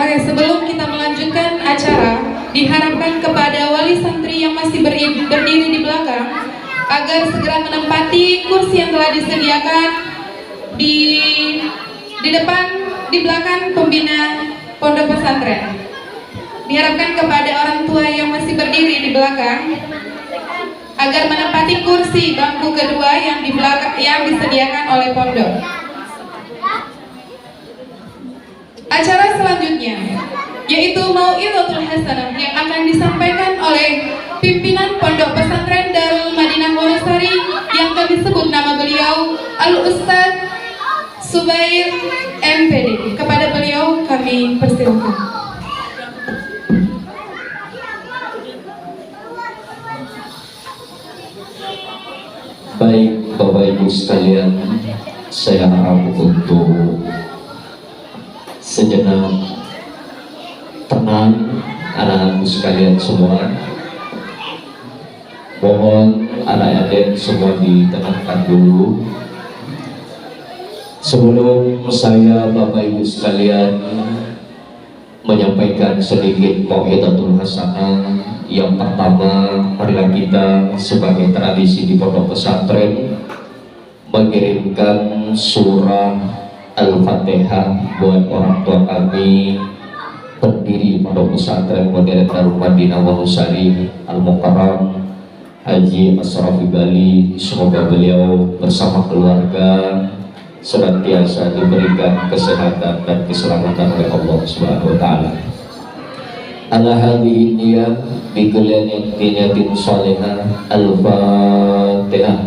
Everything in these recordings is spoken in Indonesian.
Oke, sebelum kita melanjutkan acara, diharapkan kepada wali santri yang masih berdiri di belakang agar segera menempati kursi yang telah disediakan di depan, di belakang pembina pondok pesantren. Diharapkan kepada orang tua yang masih berdiri di belakang agar menempati kursi bangku kedua yang di belakang yang disediakan oleh pondok. Acara selanjutnya yaitu Mau'izatul Hasanah yang akan disampaikan oleh pimpinan Pondok Pesantren Darul Madinah Wonosari yang kami sebut nama beliau Al-Ustaz Subair MPD. Kepada beliau kami persilakan. Baik Bapak Ibu sekalian, saya harap untuk sejenak tenang anak-anakku sekalian semua. Mohon anak-anak semua ditenangkan dulu. Sebelum saya Bapak Ibu sekalian menyampaikan sedikit Mau'izatul Hasanah, yang pertama marilah kita sebagai tradisi di pondok pesantren mengirimkan surah Al-Fatihah buat orang tua kami pendiri pondok pesantren modern Darul Madinah Wonosari Al-Mukarram Haji Asrafi Bali. Semoga beliau bersama keluarga senantiasa diberikan kesehatan dan keselamatan oleh Allah Subhanahu wa taala. Ala hadhihi niyyah bi kulli niyatin shalihah. Al-Fatihah.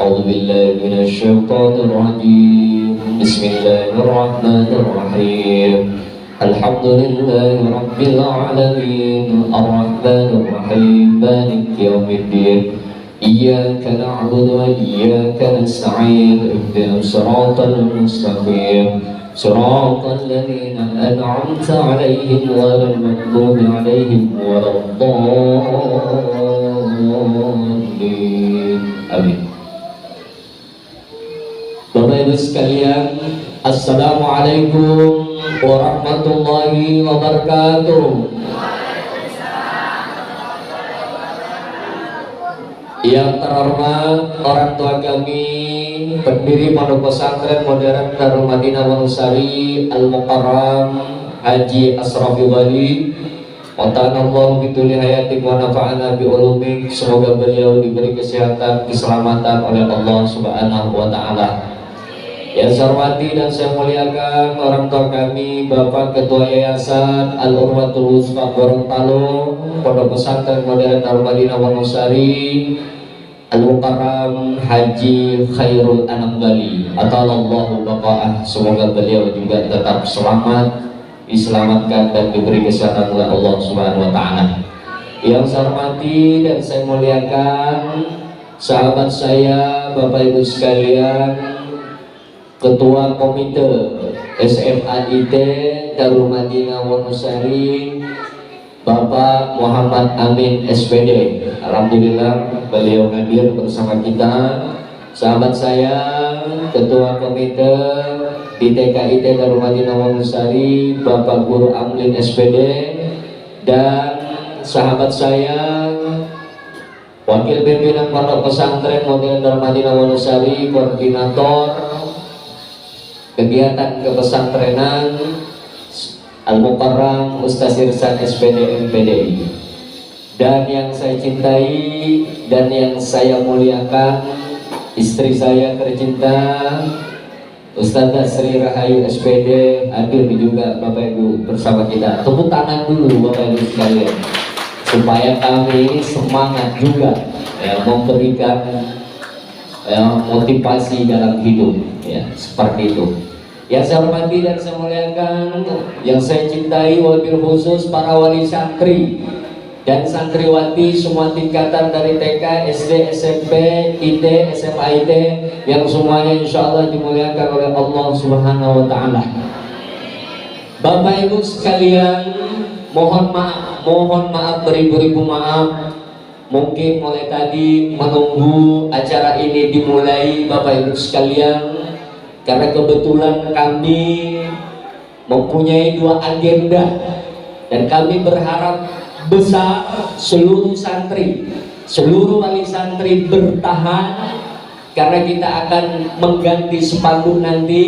A'udzu billahi minasy syaithanir rajim. Bismillahirrahmanirrahim. Alhamdulillahi rabbil alamin. Ar-Rahmanir Rahim. Maliki yaumiddin. Iyyaka na'budu wa iyyaka nasta'in. Ihdinas siratal mustaqim. Siratal ladzina an'amta 'alaihim ghairil maghdubi 'alaihim waladdallin. Amin. Bapak Ibu sekalian, Assalamualaikum warahmatullahi wabarakatuh. Yang terhormat orang tua kami, pendiri Pondok Pesantren Modern Darul Madinah Wonosari Al-Mukarram Haji Asrafi Bali, Watanallahu bituli hayatik wa nafa'ana bi ulumik. Semoga beliau diberi kesehatan, keselamatan oleh Allah Subhanahu wa taala. Yang saya hormati dan saya muliakan orang tua kami, Bapak Ketua Yayasan Al-Urwatul Wuthqa Gorontalo, Pondok Pesantren Modern Darul Madinah Wonosari Al-Mukarram Haji Khairul Anam Bali. Atallahu baqa'ah. Semoga beliau juga tetap selamat, diselamatkan dan diberi kesehatan oleh Allah Subhanahu wa taala. Yang saya hormati dan saya muliakan sahabat saya, Bapak Ibu sekalian, Ketua Komite SMAIT Darul Madinah Wonosari Bapak Muhammad Amin SPD. Alhamdulillah beliau hadir bersama kita. Sahabat saya, Ketua Komite di TKIT Darul Madinah Wonosari Bapak Guru Amlin SPD, dan sahabat saya Wakil Pimpinan Pondok Pesantren Modern Darul Madinah Wonosari, Koordinator Kegiatan Kepesantrenan Al-Mukarram Ustaz Irsan SPD MPDI. Dan yang saya cintai dan yang saya muliakan, istri saya tercinta Ustazah Sri Rahayu SPD hadir juga Bapak Ibu bersama kita. Tepuk tangan dulu Bapak Ibu sekalian, supaya kami ini semangat juga ya, memberikan motivasi dalam hidup ya, seperti itu. Yang saya hormati dan saya muliakan, yang saya cintai, wabil khusus para wali santri dan santriwati semua tingkatan dari TK, SD, SMP, IT, SMA, IT, yang semuanya insya Allah dimuliakan oleh Allah Subhanahu wa taala. Bapak Ibu sekalian, mohon maaf beribu-ribu maaf. Mungkin mulai tadi menunggu acara ini dimulai Bapak Ibu sekalian, karena kebetulan kami mempunyai dua agenda dan kami berharap besar seluruh santri seluruh wali santri bertahan, karena kita akan mengganti spanduk nanti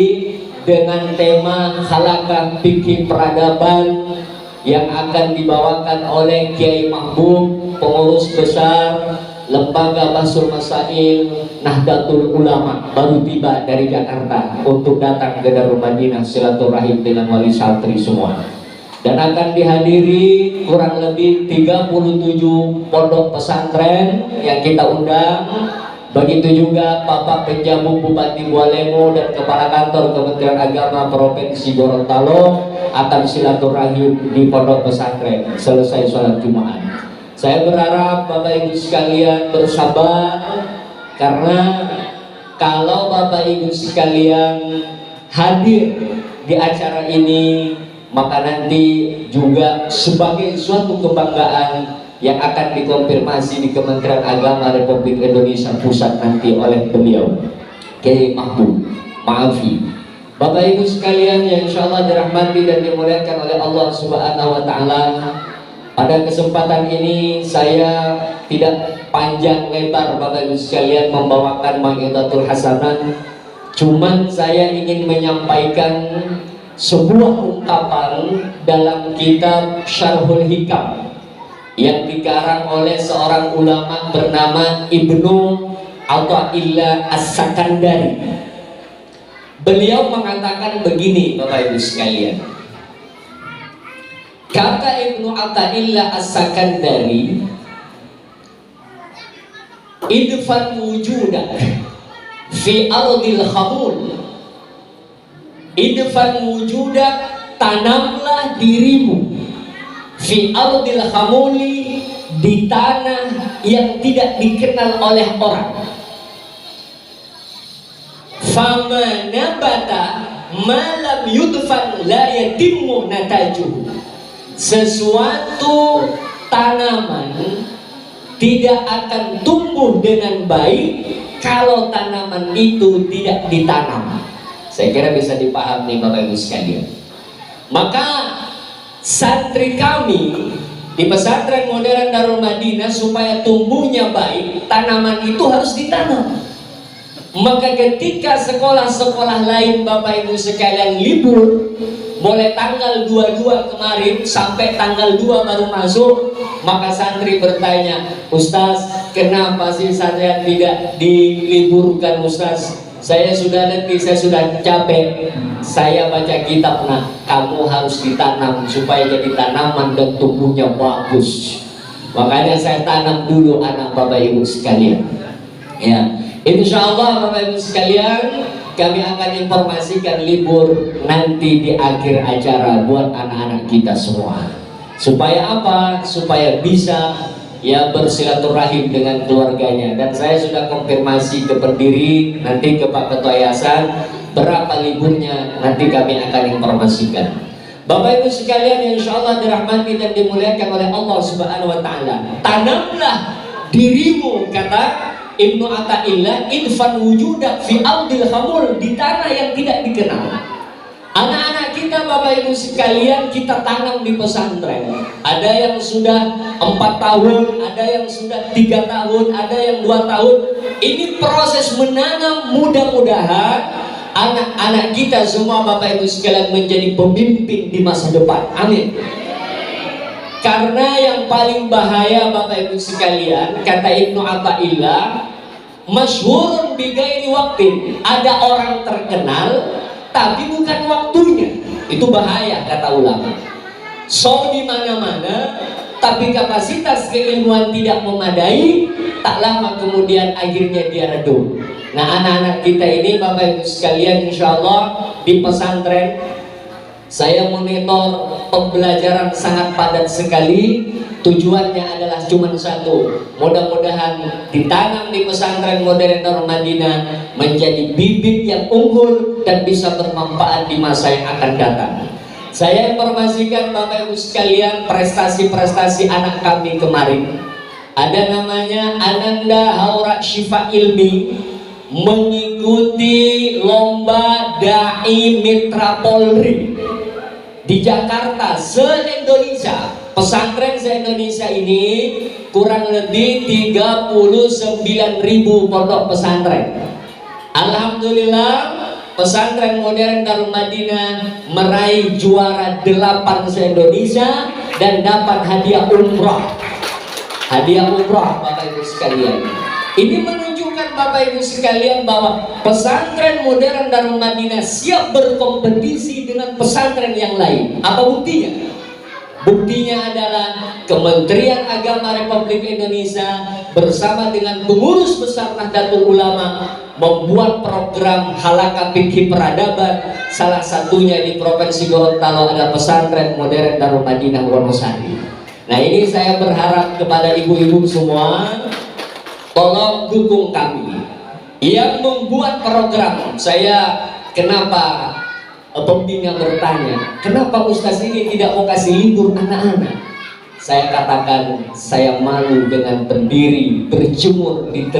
dengan tema Halakah Fikih Peradaban yang akan dibawakan oleh Kiai Mahbub, pengurus besar Lembaga Basul Masail Nahdlatul Ulama, baru tiba dari Jakarta untuk datang ke Darul Madinah silaturahim dengan wali santri semua. Dan akan dihadiri kurang lebih 37 pondok pesantren yang kita undang. Begitu juga Bapak Penjamu Bupati Bualemo dan Kepala Kantor Kementerian Agama Provinsi Gorontalo akan silaturahim di pondok pesantren selesai sholat Jumat. Saya berharap Bapak Ibu sekalian bersabar, karena kalau Bapak Ibu sekalian hadir di acara ini, maka nanti juga sebagai suatu kebanggaan yang akan dikonfirmasi di Kementerian Agama Republik Indonesia Pusat nanti oleh beliau Kiai Mahbub Maafi. Bapak Ibu sekalian yang insya Allah dirahmati dan dimuliakan oleh Allah Subhanahu wa Ta'ala, pada kesempatan ini saya tidak panjang lebar Bapak Ibu sekalian membawakan mau'izatul hasanah, cuman saya ingin menyampaikan sebuah ungkapan dalam kitab Syarhul Hikam yang dikarang oleh seorang ulama bernama Ibnu Athaillah As-Sakandari. Beliau mengatakan begini Bapak Ibu sekalian, kata Ibnu Athaillah As-Sakandari, idfan wujudak fi ardil khamul, idfan wujudak, tanamlah dirimu, fi ardil khamuli, di tanah yang tidak dikenal oleh orang. Fama nabata malam yudfan la yatimmu natajuhu, sesuatu tanaman tidak akan tumbuh dengan baik kalau tanaman itu tidak ditanam. Saya kira bisa dipahami Bapak Ibu sekalian. Maka santri kami di pesantren modern Darul Madinah, supaya tumbuhnya baik, tanaman itu harus ditanam. Maka ketika sekolah-sekolah lain Bapak Ibu sekalian libur, mulai tanggal 22 kemarin sampai tanggal 2 baru masuk, maka santri bertanya, Ustaz, kenapa sih saya tidak diliburkan Ustaz? Saya sudah letih, saya sudah capek. Saya baca kitab, nah kamu harus ditanam supaya jadi tanaman dan tumbuhnya bagus. Makanya saya tanam dulu anak Bapak Ibu sekalian. Ya, insya Allah Bapak Ibu sekalian, kami akan informasikan libur nanti di akhir acara buat anak-anak kita semua. Supaya apa? Supaya bisa ya bersilaturahim dengan keluarganya. Dan saya sudah konfirmasi ke pendiri, nanti ke Pak Ketua Yayasan, berapa liburnya nanti kami akan informasikan. Bapak Ibu sekalian yang insya Allah dirahmati dan dimuliakan oleh Allah Subhanahu wa Ta'ala, tanamlah dirimu, kata Ibnu Athaillah, idfan wujudak fi ardil khamul, di tanah yang tidak dikenal. Anak-anak kita Bapak Ibu sekalian kita tanam di pesantren. Ada yang sudah 4 tahun, ada yang sudah 3 tahun, ada yang 2 tahun. Ini proses menanam, mudah-mudahan anak-anak kita semua Bapak Ibu sekalian menjadi pemimpin di masa depan. Amin. Karena yang paling bahaya Bapak Ibu sekalian, kata Ibnu Athaillah, masyhurun bi ghairi waqtin, ada orang terkenal tapi bukan waktunya. Itu bahaya kata ulama. So di mana-mana tapi kapasitas keilmuan tidak memadai, tak lama kemudian akhirnya dia redup. Nah, anak-anak kita ini Bapak Ibu sekalian, insya Allah di pesantren saya monitor pembelajaran sangat padat sekali. Tujuannya adalah cuma satu, mudah-mudahan ditanam di pesantren modern Darul Madinah menjadi bibit yang unggul dan bisa bermanfaat di masa yang akan datang. Saya informasikan Bapak Ibu sekalian prestasi-prestasi anak kami kemarin. Ada namanya Ananda Haura Syifa Ilmi, mengikuti lomba Dai Mitra Polri di Jakarta se-Indonesia. pesantren se-Indonesia ini kurang lebih 39.000 pondok pesantren. Alhamdulillah, pesantren modern Darul Madinah meraih juara 8 se-Indonesia dan dapat hadiah umroh. Hadiah umroh Bapak Ibu sekalian. Ini menunjukkan Bapak Ibu sekalian bahwa pesantren modern Darul Madinah siap berkompetisi dengan pesantren yang lain. Apa buktinya? Buktinya adalah Kementerian Agama Republik Indonesia bersama dengan pengurus besar Nahdlatul Ulama membuat program halaqah fikih peradaban. Salah satunya di Provinsi Gorontalo ada pesantren modern Darul Madinah Wonosari. Nah, ini saya berharap kepada ibu-ibu semua, tolong dukung kami yang membuat program. Saya kenapa pembina bertanya, kenapa Ustaz ini tidak mau kasih libur anak-anak? Saya katakan, saya malu dengan pendiri berjemur di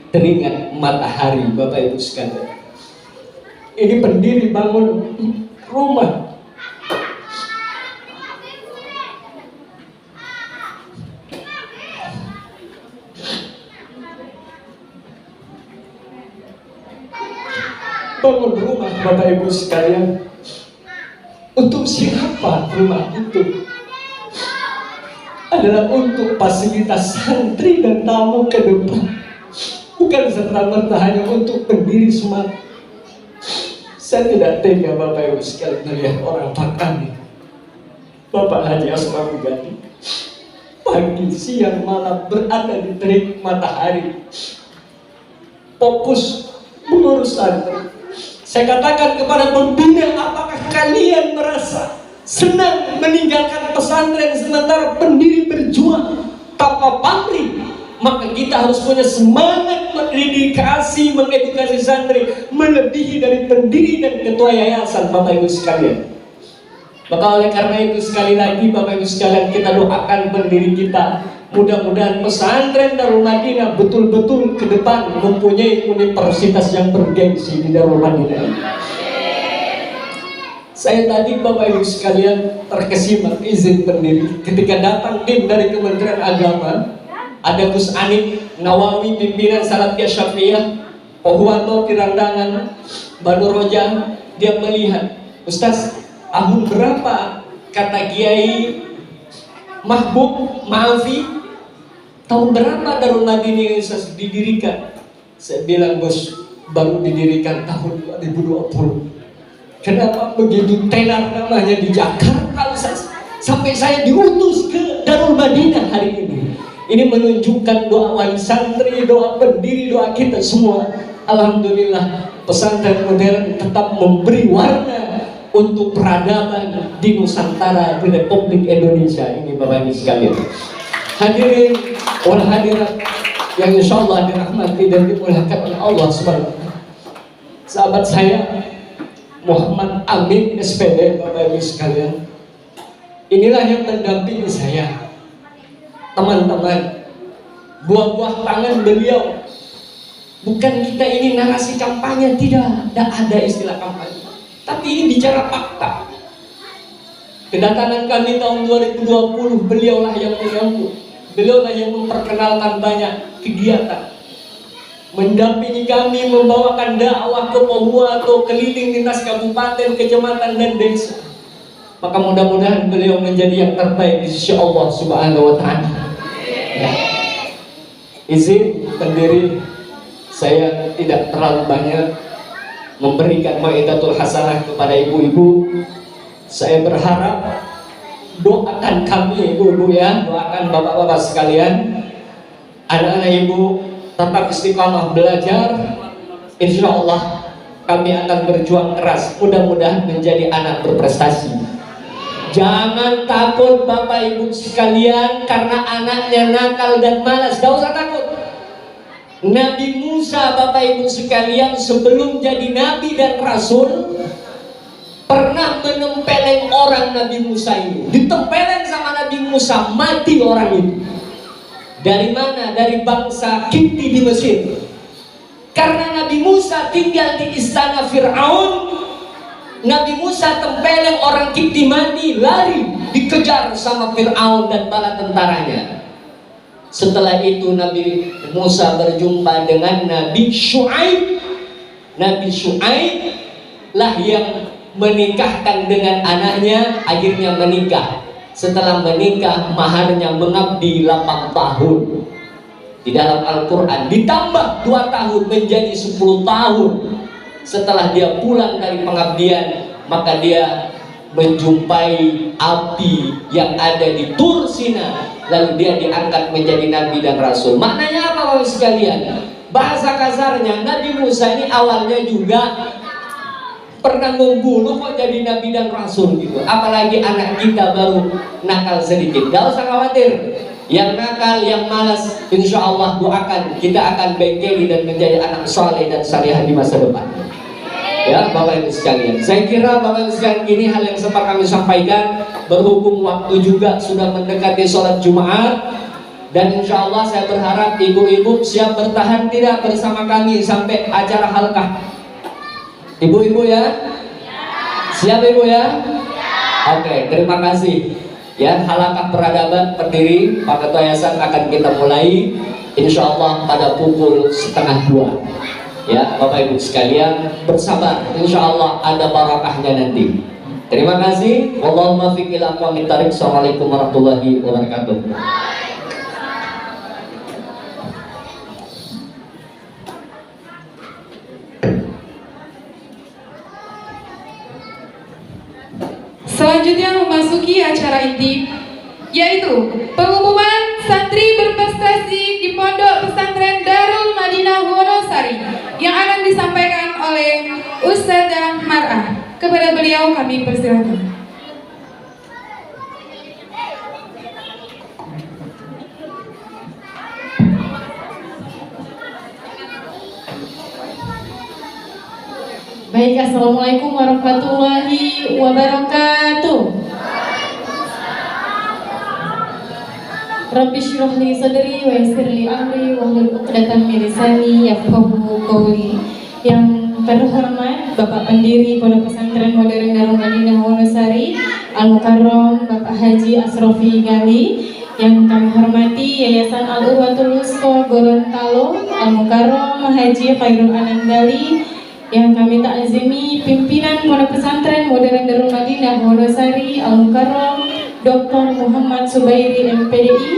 teringat matahari. Bapak Ibu sekalian, ini pendiri bangun rumah, bangun rumah Bapak Ibu sekalian. Untuk siapa rumah itu? Adalah untuk fasilitas santri dan tamu ke depan, bukan serta-merta hanya untuk pendiri semata. Saya tidak tega Bapak Ibu sekalian melihat orang Pak kami, Bapak Haji Asraf Ghani, pagi, siang, malam berada di terik matahari, fokus mengurus santri. Saya katakan kepada pembina, apakah kalian merasa senang meninggalkan pesantren sementara pendiri berjuang tanpa pamrih? Maka kita harus punya semangat mendedikasi, mengedukasi santri melebihi dari pendiri dan ketua yayasan Bapak Ibu sekalian. Maka oleh karena itu sekali lagi Bapak Ibu sekalian, kita doakan pendiri kita, mudah-mudahan pesantren Darul Madinah betul-betul ke depan mempunyai universitas yang bergengsi di Darul Madinah. Saya tadi Bapak Ibu sekalian terkesima izin pendiri ketika datang tim dari Kementerian Agama, ada Gus Anik Nawawi pimpinan Salafiyah Syafi'iyah, Pohwanto Kirandangan, Banu Roja. Dia melihat, Ustaz, tahun berapa kata Kiai Mahbub Maafi, tahun berapa Darul Madinah didirikan? Saya bilang, Bos, baru didirikan tahun 2020. Kenapa begitu tenar namanya di Jakarta, Ustaz? Sampai saya diutus ke Darul Madinah hari ini. Ini menunjukkan doa wali santri, doa pendiri, doa kita semua. Alhamdulillah, pesantren modern tetap memberi warna untuk peradaban di Nusantara, di Republik Indonesia ini Bapak Ibu sekalian. Hadirin wal hadirat yang insya Allah dirahmati dan dimuliakan oleh Allah Subhanahu. Sahabat saya Muhammad Amin SPD, Bapak Ibu sekalian, inilah yang mendampingi saya. Teman-teman, buah-buah tangan beliau. Bukan kita ini narasi kampanye, tidak ada istilah kampanye. Tapi ini bicara fakta. Kedatangan kami tahun 2020, beliaulah yang menyambut, beliaulah yang memperkenalkan banyak kegiatan, mendampingi kami, membawakan dakwah ke Pohwanto, keliling lintas kabupaten, kecamatan dan desa. Maka mudah-mudahan beliau menjadi yang terbaik di sisi Allah Subhanahu wa Ta'ala. Ya. Izin pendiri, saya tidak terlalu banyak memberikan mau'idatul hasanah kepada ibu-ibu. Saya berharap doakan kami ibu-ibu ya, doakan bapak-bapak sekalian, anak-anak ibu tetap istiqamah belajar. Insya Allah kami akan berjuang keras, mudah-mudahan menjadi anak berprestasi. Jangan takut Bapak Ibu sekalian karena anaknya nakal dan malas, gak usah takut. Nabi Musa Bapak Ibu sekalian sebelum jadi Nabi dan Rasul pernah menempeleng orang. Nabi Musa ini ditempeleng sama Nabi Musa, mati orang itu. Dari mana? Dari bangsa Kipti di Mesir. Karena Nabi Musa tinggal di istana Fir'aun, Nabi Musa tempeleng orang Kipti mati, lari, dikejar sama Fir'aun dan bala tentaranya. Setelah itu Nabi Musa berjumpa dengan Nabi Syuaib. Nabi Syuaib lah yang menikahkan dengan anaknya, akhirnya menikah. Setelah menikah, maharnya mengabdi 8 tahun. Di dalam Al-Quran ditambah 2 tahun menjadi 10 tahun. Setelah dia pulang dari pengabdian, maka dia menjumpai api yang ada di Tur Sina, lalu dia diangkat menjadi nabi dan rasul. Maknanya apa Bapak sekalian? Bahasa kasarnya, Nabi Musa ini awalnya juga pernah membunuh kok jadi nabi dan rasul gitu. Apalagi anak kita baru nakal sedikit, gak usah khawatir. Yang nakal, yang malas, insya Allah doakan, kita akan bengkeli dan menjadi anak soleh dan salihah di masa depan. Ya Bapak Ibu sekalian, saya kira Bapak Ibu sekalian ini hal yang sempat kami sampaikan. Berhubung waktu juga sudah mendekati sholat Jumat, dan insya Allah saya berharap ibu-ibu siap bertahan tidak bersama kami sampai acara halqah. Ibu-ibu ya? Siap ibu ya? Oke, terima kasih. Ya, halaqah peradaban berdiri, Pak Ketua Yayasan akan kita mulai insya Allah pada pukul 1:30. Ya, Bapak Ibu sekalian bersabar, insya Allah ada barakahnya nanti. Terima kasih. Wallahumma fiqil aqwamit thariq. Assalamualaikum warahmatullahi wabarakatuh. Selanjutnya memasuki acara inti, yaitu pengumuman santri berprestasi di Pondok Pesantren Darul Madinah Wonosari yang akan disampaikan oleh Ustadzah Mar'ah. Kepada beliau kami persilakan. Baik, assalamualaikum warahmatullahi wabarakatuh. Rabbi shrah li sadri wa yassir li amri wahlul 'uqdatam min lisani yafqahu qawli. Yang terhormat Bapak Pendiri Pondok Pesantren Modern Darul Madinah Wonosari Al-Mukarram Bapak Haji Asrofi Gali, yang kami hormati Yayasan Al-Urwatul Wusqa Gorontalo Al-Mukarram Haji Khairul Anam Gali, yang kami takzimi pimpinan Pondok Pesantren Modern Darul Madinah Wonosari Al-Mukarram Dr. Muhammad Subairi MPDI,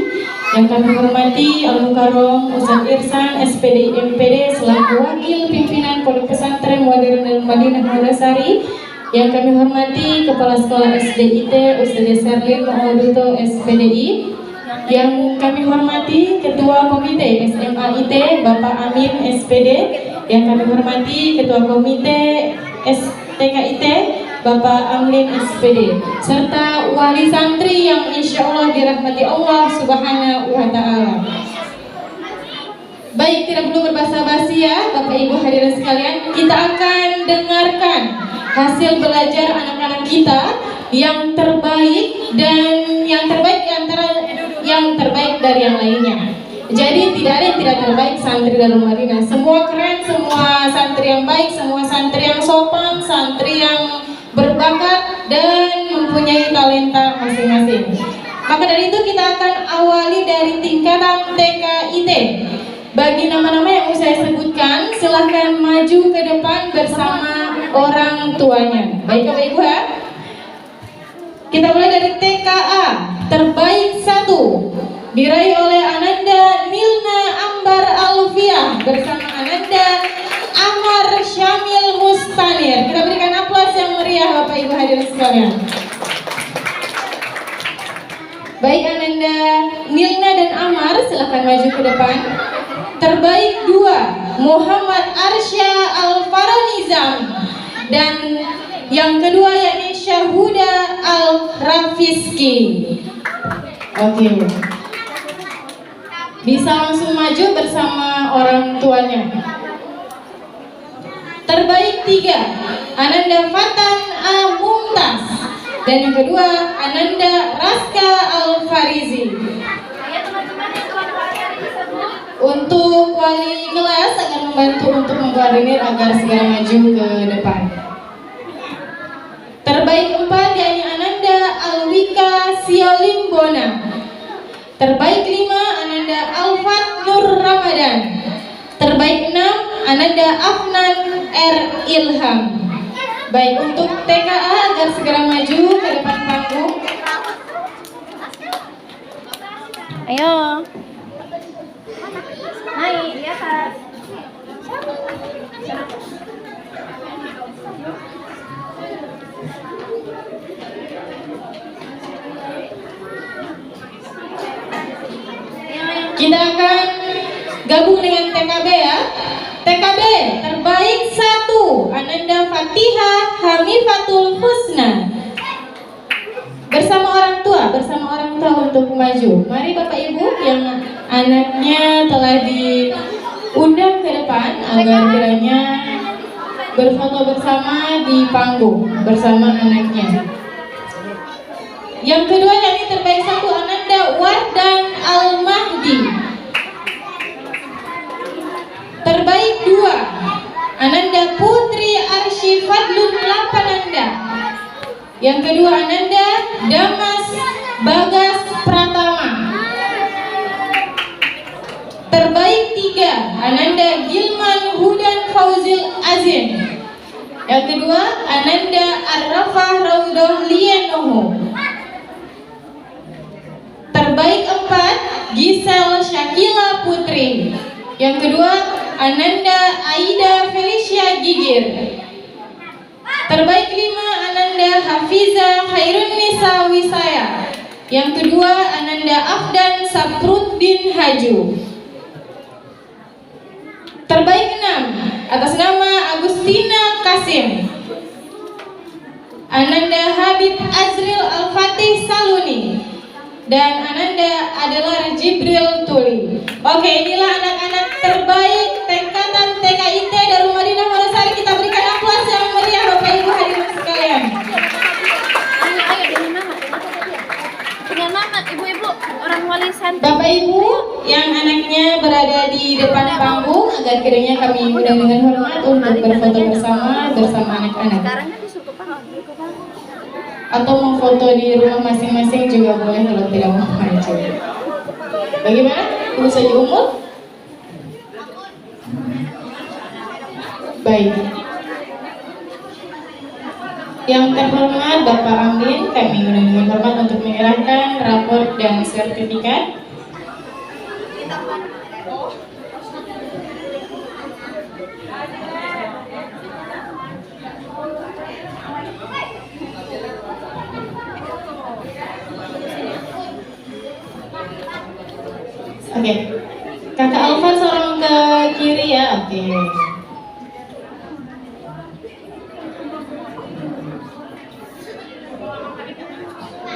yang kami hormati Al-Mukarram Ustadz Irsan SPDI MPD selaku wakil pimpinan Pondok Pesantren Modern Darul Madinah Wonosari, yang kami hormati Kepala Sekolah SDIT Ustadz Serlin Mauduto SPDI, yang kami hormati Ketua Komite SMA IT Bapak Amin SPD, yang kami hormati Ketua Komite STKIT Bapak Amlin SPD, serta wali santri yang insya Allah dirahmati Allah Subhanahu wa Ta'ala. Baik, tidak perlu berbasa-basi ya Bapak Ibu hadirin sekalian, kita akan dengarkan hasil belajar anak-anak kita yang terbaik, dan yang terbaik di antara yang terbaik dari yang lainnya. Jadi tidak ada yang tidak terbaik santri Darul Madinah. Semua keren, semua santri yang baik, semua santri yang sopan, santri yang berbakat dan mempunyai talenta masing-masing. Maka dari itu kita akan awali dari tingkatan TKIT. Bagi nama-nama yang saya sebutkan, silahkan maju ke depan bersama orang tuanya. Baik Bapak Ibu ya. Kita mulai dari TKA. Terbaik 1 diraih oleh Ananda Milna Ambar Alfiah bersama Ananda Amar Syamil Mustanir. Kita berikan aplaus yang meriah Bapak Ibu hadirin sekalian. Baik Ananda Milna dan Amar, silahkan maju ke depan. Terbaik 2 Muhammad Arsya Al-Faronizam, dan yang kedua yakni Syahuda Al-Rafiski. Oke, bisa langsung maju bersama orang tuanya. Terbaik 3 Ananda Fatan Al-Mumtaz, dan yang kedua Ananda Raska Al-Farizi. Untuk wali kelas akan membantu untuk mengkoordinir agar segera maju ke depan. Terbaik 4 yakni Ananda Alwika Siolimbona. Terbaik 5 Ananda Alfat Nur Ramadan. Terbaik 6 Ananda Afnan R. Ilham. Baik, untuk TKA agar segera maju ke depan panggung. Ayo. Naik di atas. Kita akan gabung dengan TKB ya. TKB terbaik 1 Ananda Fatihah Hamifatul Husna. Bersama orang tua untuk maju. Mari Bapak Ibu yang anaknya telah diundang ke depan agar kiranya berfoto bersama di panggung bersama anaknya. Yang kedua yakni terbaik 1 Ananda Wardan Al-Mahdi. Terbaik 2 Ananda Putri Arsy Fadlun Lapananda. Yang kedua Ananda Damas Bagas Pratama. Terbaik 3 Ananda Gilman Hudan Fauzil Azim. Yang kedua Ananda Arrafah Raudoh Lienoho. Terbaik 4 Gisel Syakila Putri. Yang kedua Ananda Aida Felicia Gigir. Terbaik 5 Ananda Hafiza Khairun Nisa Wisaya. Yang kedua Ananda Afdan Sapruddin Haju. Terbaik 6 atas nama Agustina Kasim Ananda Habib Azril Al-Fatih Saluni. Dan Ananda adalah Jibril Tuli. Oke, inilah anak-anak terbaik tingkatan TKIT Darul Madinah Wonosari. Kita berikan aplaus yang meriah Bapak Ibu hadirin sekalian. Ayo dengan mama, ibu-ibu orang wali santri. Bapak Ibu yang anaknya berada di depan panggung agar kiranya kami undang dengan hormat untuk berfoto bersama anak-anak. Sekarang kan disuruh panggung. Atau mau foto di rumah masing-masing juga boleh kalau tidak mau maju. Bagaimana? Ibu saja umur? Baik. Yang terhormat Bapak Amin, kami dengan hormat untuk menyerahkan rapor dan sertifikat. Oke, Kakak Alfa seorang ke kiri ya. Oke.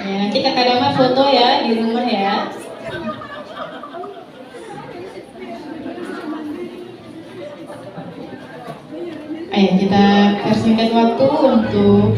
Ya, nanti Kakak Dama foto ya di rumah ya. Ayo kita persingkat waktu untuk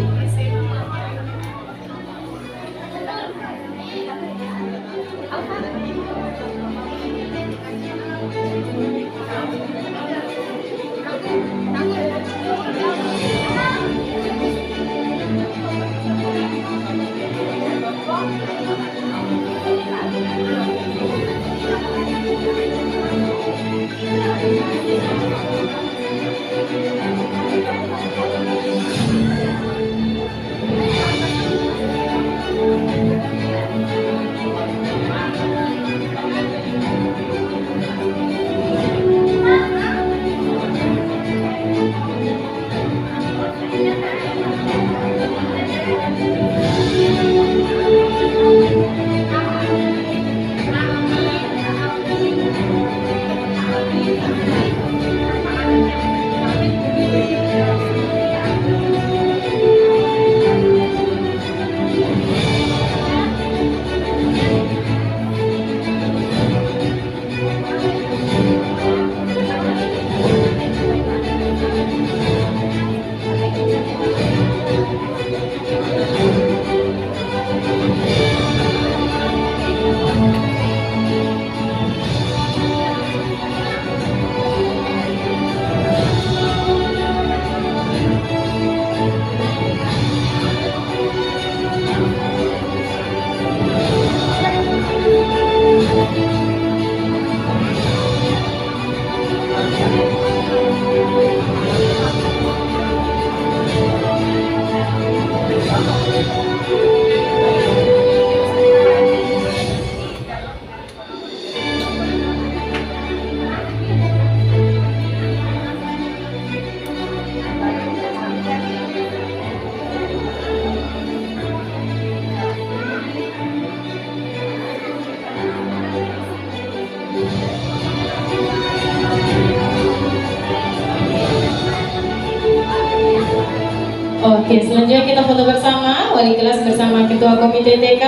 Oke, selanjutnya kita foto bersama wali kelas bersama ketua komite TK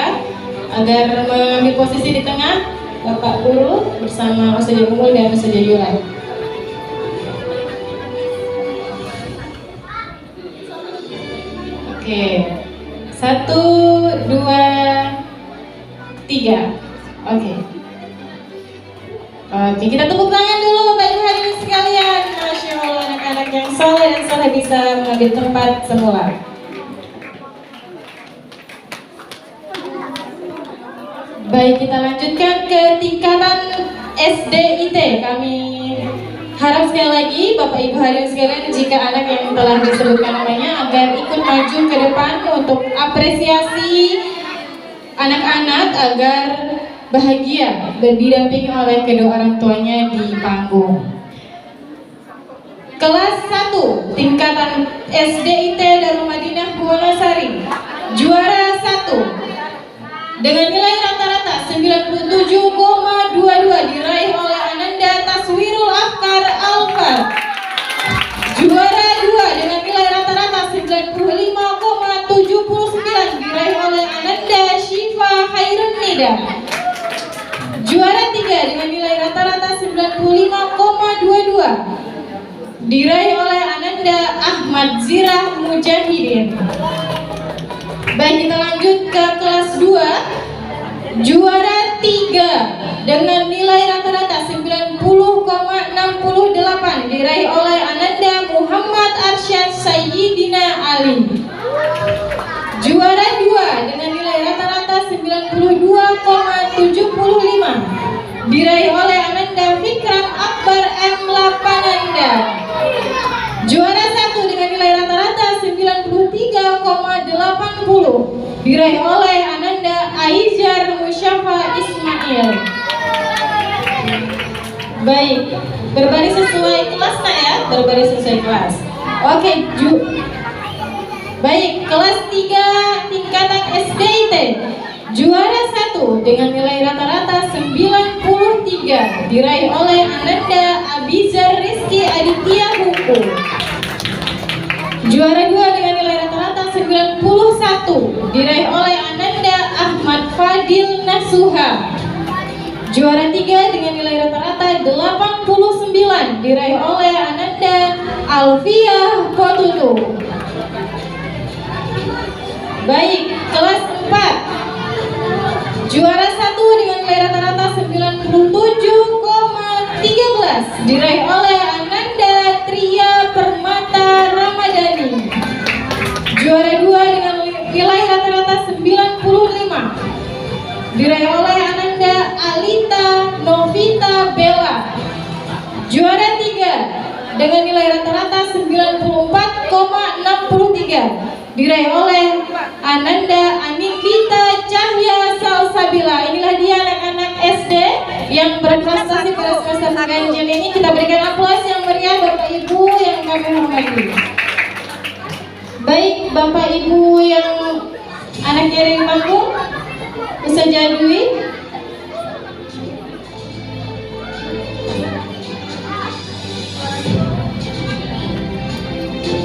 agar mengambil posisi di tengah Bapak Guru bersama Ustazah Umul dan Ustazah Yulai. Oke, 1, 2, 3. Oke. Oke, kita tepuk tangan dulu Bapak Ibu hadirin sekalian. Masya Allah, anak-anak yang soleh dan soleh bisa mengambil tempat semula. Baik, kita lanjutkan ke tingkatan SDIT. Kami harap sekali lagi Bapak Ibu hadirin sekalian, jika anak yang telah disebutkan namanya agar ikut maju ke depan untuk apresiasi anak-anak agar bahagia didampingi oleh kedua orang tuanya di panggung. Kelas 1 tingkatan SDIT Darul Madinah Wonosari, juara 1 dengan nilai rata-rata 97,22 diraih oleh Ananda Taswirul Afkar Alfar. Juara 2 dengan nilai rata-rata 95,79 diraih oleh Ananda Syifa Hairun Nida. Juara 3 dengan nilai rata-rata 95,22 diraih oleh Ananda Ahmad Zirah Mujahidin. Baik, kita lanjut ke kelas 2. Juara 3 dengan nilai rata-rata 90,68 diraih oleh Ananda Muhammad Arsyad Sayyidina Ali. Juara 2 dengan nilai rata-rata 92,75 diraih oleh Ananda Fikran Akbar M. Lapananda. Juara 1 dengan nilai rata-rata 93,80 diraih oleh Ananda Aizar Musyafa Ismail. Baik, berbaris sesuai kelas nak ya, berbaris sesuai kelas. Oke, baik, kelas 3 tingkatan SDIT, juara 1 dengan nilai rata-rata 93 diraih oleh Ananda Abizar Rizky Aditya Buku. Juara 2 dengan nilai rata-rata 91 diraih oleh Ananda Ahmad Fadil Nasuha. Juara 3 dengan nilai rata-rata 89 diraih oleh Ananda Alfiah Kotutu. Baik, kelas 4 juara 1 dengan nilai rata-rata 97,13 diraih oleh Ananda Tria Permata Ramadhani. Juara 2 dengan nilai rata-rata 95 diraih oleh Ananda Alita Novita Bella. Juara 3 dengan nilai rata-rata 94,63 diraih oleh Ananda Anindita Cahya Salsabila. Inilah dia anak-anak SD yang berprestasi pada semester ganjil ini. Kita berikan aplaus yang meriah Bapak Ibu yang kami hormati. Baik, Bapak Ibu yang anak kiri panggung, Ustazah Dwi.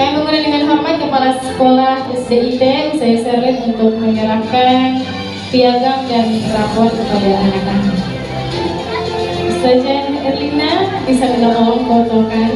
Kami mengundang dengan hormat Kepala Sekolah SDIT Ustazah Serlin untuk menyerahkan piagam dan rapor kepada anak-anak. Ustazah Erlina bisa minta tolong fotokan.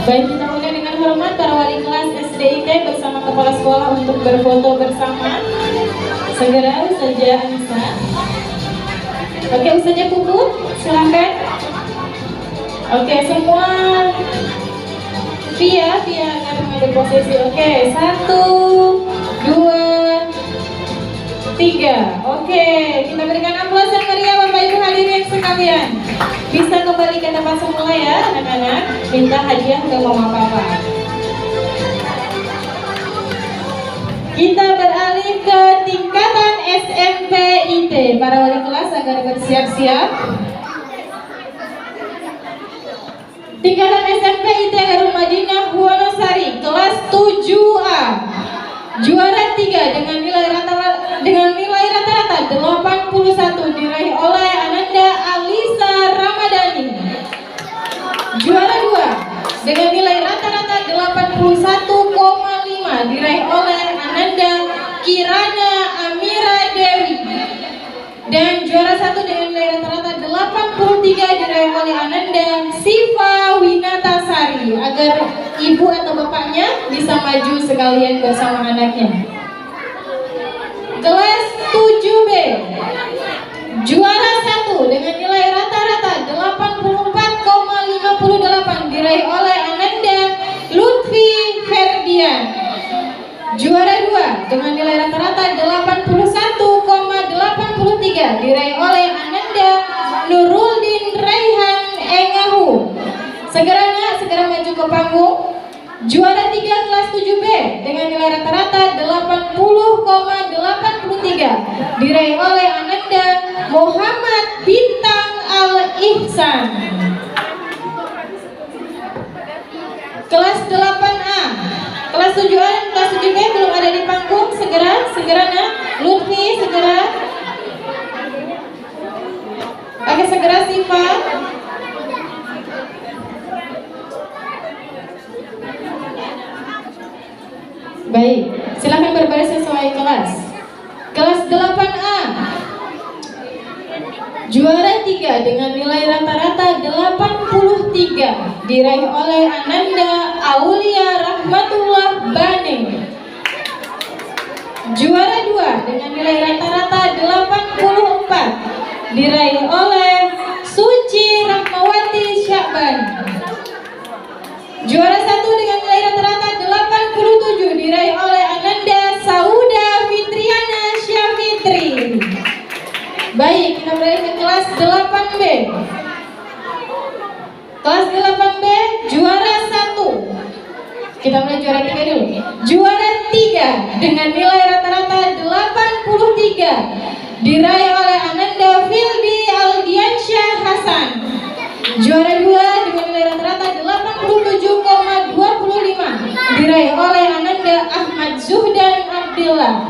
Baik, kita mulai dengan hormat para wali kelas SDIT bersama kepala sekolah untuk berfoto bersama. Segera Ustazah Anissa. Oke, Ustazah Puput, silakan. Oke, semua Via agar mengambil posisi. Oke, 1, 2, 3. Oke, kita berikan aplaus yang meriah Bapak Ibu hadirin sekalian. Bisa kembali ke tempat semula ya anak-anak. Minta hadiah ke mama papa. Kita beralih ke tingkatan SMP IT. Para wali kelas agar bersiap-siap. Tingkatan SMP IT Darul Madinah Wonosari kelas 7A. Juara 3 dengan nilai rata-rata 81 diraih oleh Ananda Alisa Ramadhani. Juara 2 dengan nilai rata-rata 81,5 diraih oleh Ananda Kirana Amira Dewi. Dan juara 1 dengan nilai rata-rata 83 diraih oleh Ananda Siva Winatasari. Agar ibu atau bapaknya bisa maju sekalian bersama anaknya. Kelas 7B. Juara 1 dengan nilai rata-rata 84,58 diraih oleh Ananda Lutfi Ferdian. Juara 2 dengan nilai rata-rata 81,83 diraih oleh Ananda Nuruldin Raihan Engahu. Segera maju ke panggung. Juara 3 kelas 7B dengan nilai rata-rata 80,83 diraih oleh Ananda Muhammad Bintang Al-Ihsan. Kelas 8A, kelas 7A dan kelas 7B belum ada di panggung. Segera nak, Lutfi segera. Oke, segera Siva. Baik, silakan berbaris sesuai kelas. Kelas 8A. Juara 3 dengan nilai rata-rata 83 diraih oleh Ananda Aulia Rahmatullah Bane. Juara 2 dengan nilai rata-rata 84 diraih oleh Suci Rahmawati Syakban. Juara 1 dengan nilai rata-rata 87 diraih oleh Ananda Sauda Fitriana Syafitri. Baik, kita beralih ke kelas 8B. Kelas 8B juara 1. Kita mulai juara 3 dulu. Juara 3 dengan nilai rata-rata 83 diraih oleh Ananda Fildi Aldiansyah Hasan. Juara 2 dengan nilai rata-rata 87,25 diraih oleh Ananda Ahmad Zuhdan Abdillah.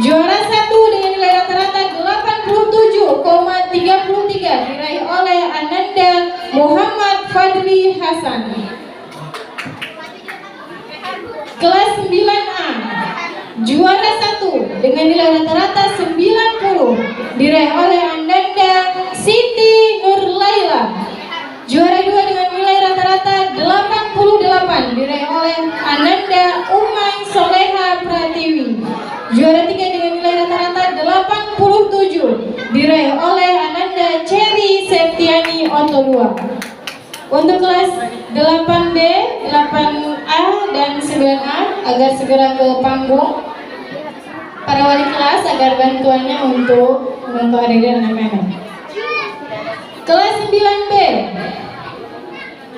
Juara 1 dengan nilai rata-rata 87,33 diraih oleh Ananda Muhammad Fadli Hasan. Kelas 9A. Juara 1 dengan nilai rata-rata 90 diraih oleh Ananda Siti Nurlaila. Juara 2 dengan nilai rata-rata 88 diraih oleh Ananda Umay Soleha Pratiwi. Juara 3 dengan nilai rata-rata 87 diraih oleh Ananda Cherry Septiani Otolua. Untuk kelas 8B, 8A dan 9A agar segera ke panggung. Para wali kelas agar bantuannya untuk hadirin anak-anak. Kelas 9B.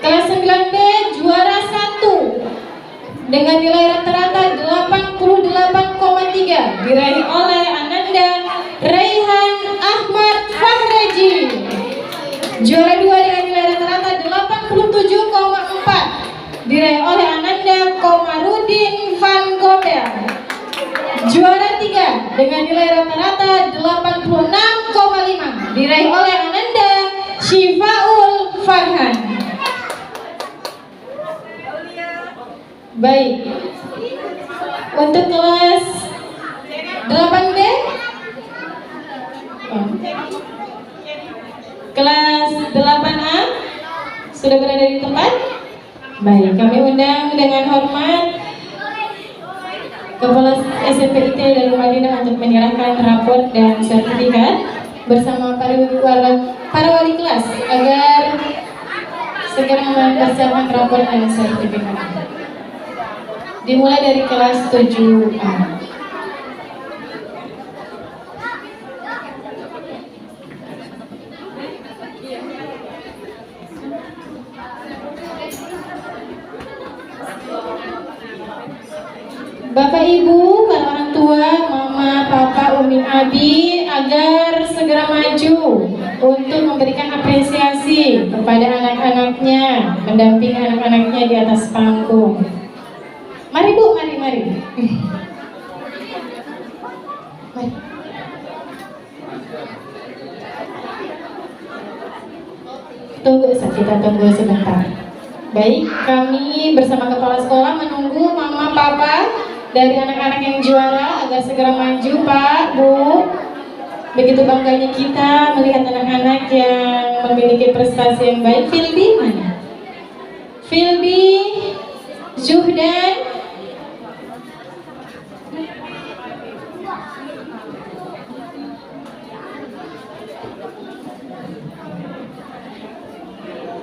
Kelas 9B juara 1 dengan nilai rata-rata 88,3 diraih oleh Ananda Raihan Ahmad Fahreji. Juara 2 dengan nilai rata-rata 87,4 diraih oleh Ananda Komarudin Van Gobel. Juara 3 dengan nilai rata-rata 86,5 diraih oleh Ananda Syifaul Farhan. Baik. Untuk kelas 8B, kelas 8A sudah berada di tempat? Baik, kami undang dengan hormat Kepala SMP IT Darul Madinah untuk menyerahkan rapor dan sertifikat bersama para wali kelas agar segera mempersiapkan rapor dan sertifikat. Dimulai dari kelas 7A. Bapak Ibu, para orang tua, mama, papa, umi, abi, agar segera maju untuk memberikan apresiasi kepada anak-anaknya, mendampingi anak-anaknya di atas panggung. Mari Bu, mari. Mari. Kita tunggu sebentar. Baik, kami bersama kepala sekolah menunggu mama, papa dari anak-anak yang juara agar segera maju, Pak, Bu. Begitu bangganya kita melihat anak-anak yang memiliki prestasi yang baik. Filbi mana? Filbi, Zuhdan.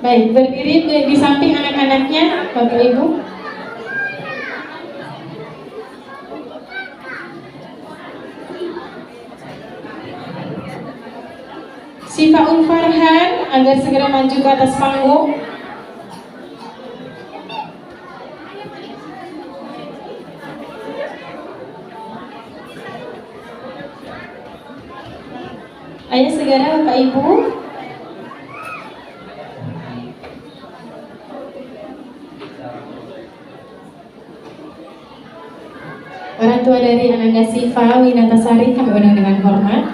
Baik, berdiri di samping anak-anaknya, Bapak Ibu. Sifaul Farhan agar segera maju ke atas panggung. Ayo segera Bapak Ibu. Orang tua dari Ananda Sifa Winatasari kami undang dengan hormat.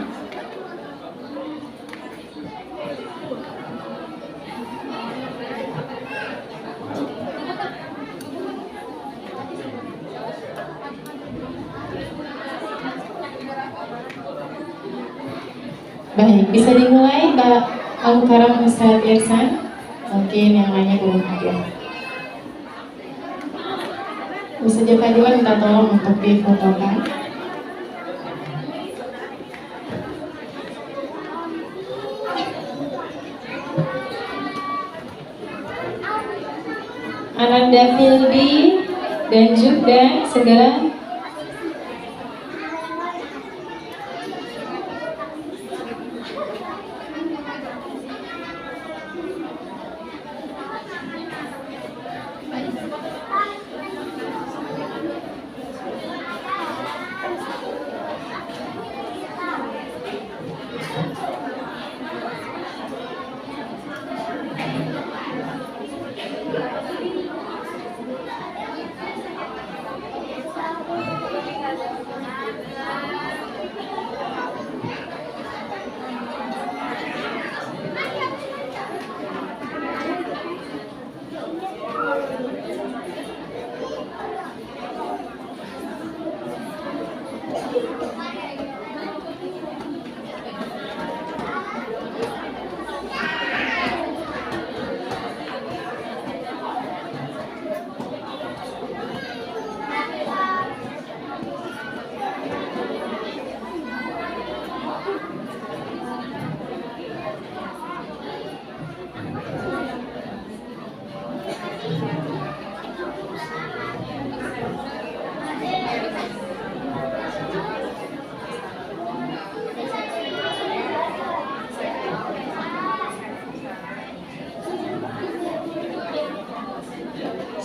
Baik, bisa dimulai Mbak Al-Karam Ustadz Irsan. Mungkin yang lainnya belum hadir. Bisa Fadiwan minta tolong untuk difotokan. Ananda Filbi dan juga segera.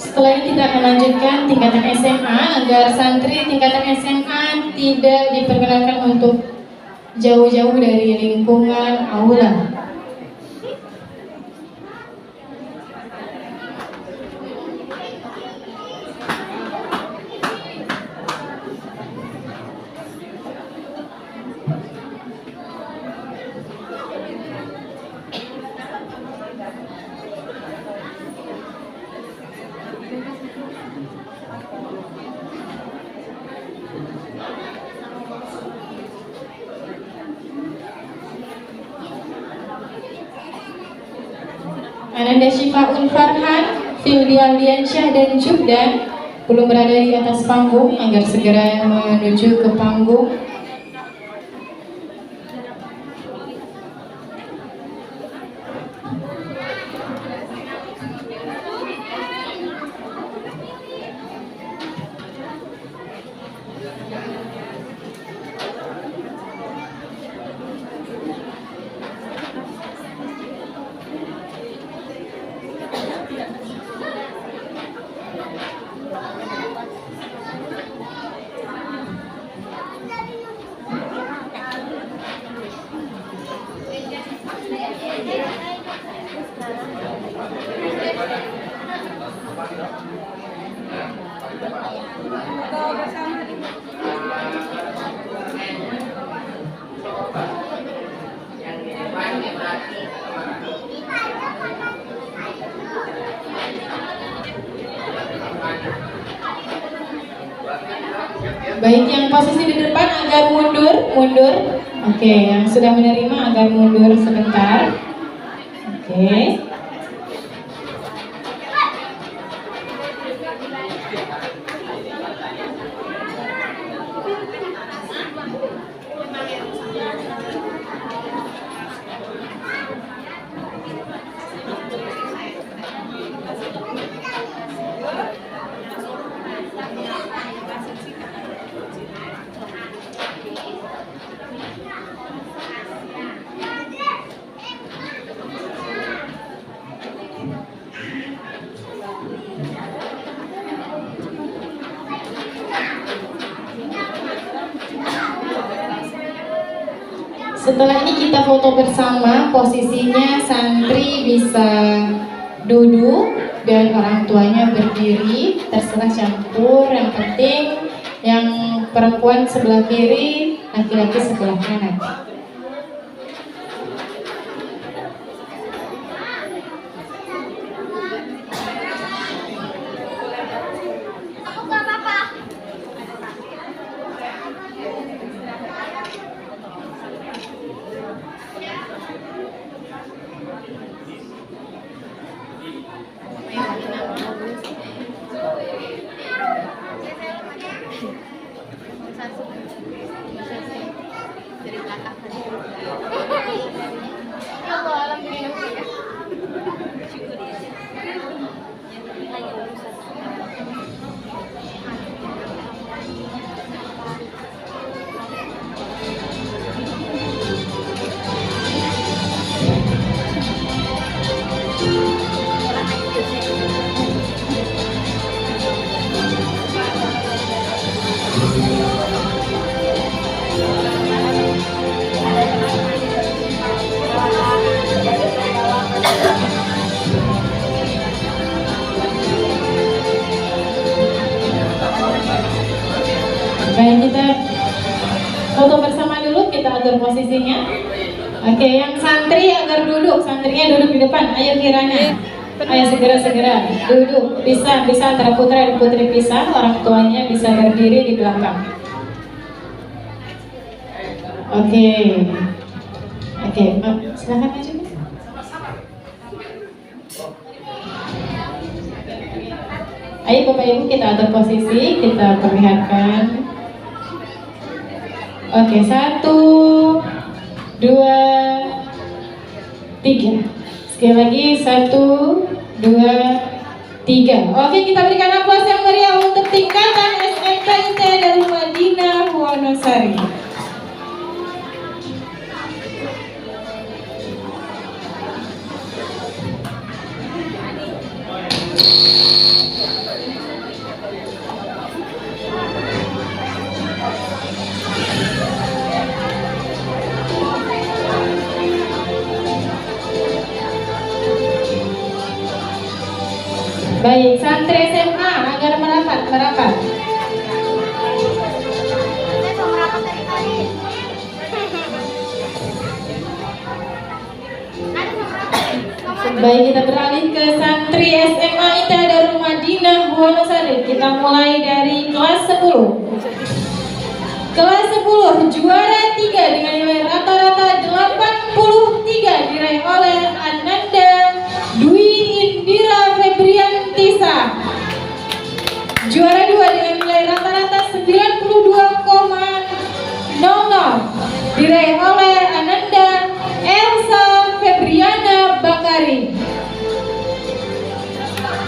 Setelah ini kita akan lanjutkan tingkatan SMA agar santri tingkatan SMA tidak diperkenankan untuk jauh-jauh dari lingkungan aula. Ananda Syifaul Farhan, Fildi Aldiansyah dan Jubdan belum berada di atas panggung agar segera menuju ke panggung. Baik, yang posisi di depan agar mundur. Oke, yang sudah menerima agar mundur sebentar. Oke. Setelah ini kita foto bersama, posisinya santri bisa duduk dan orang tuanya berdiri, terserah campur, yang penting yang perempuan sebelah kiri, laki-laki sebelah kanan. Aku nggak apa-apa. Dari belakang tadi. Ya Allah, alhamdulillah ya. Syukur ya. Yang penting lagi urusan. Baik, kita foto bersama dulu, kita atur posisinya. Oke, yang santri agar duduk, santrinya duduk di depan. Ayo Kirana, ayo segera duduk. Bisa antara putra dan putri pisah, orang tuanya bisa berdiri di belakang. Oke, silakan maju. Ayo Bapak Ibu, kita atur posisi, kita perlihatkan. Oke, 1, 2, 3. Sekali lagi 1, 2, 3. Oke, kita berikan aplaus yang meriah untuk tingkatan SMK ITE Darul Madinah Wonosari. Baik, santri SMA agar merapat. Saya mau merapat dari tadi. Ada mau merapat. Baik, kita beralih ke santri SMA ITE Darul Madinah Wonosari. Kita mulai dari kelas 10. Kelas 10 juara 3 dengan nilai rata-rata 83 diraih oleh Ananda Dwi Indira Febriantisa. Juara 2 dengan nilai rata-rata 92,00 diraih oleh Ananda Elsa Febriana Bakari.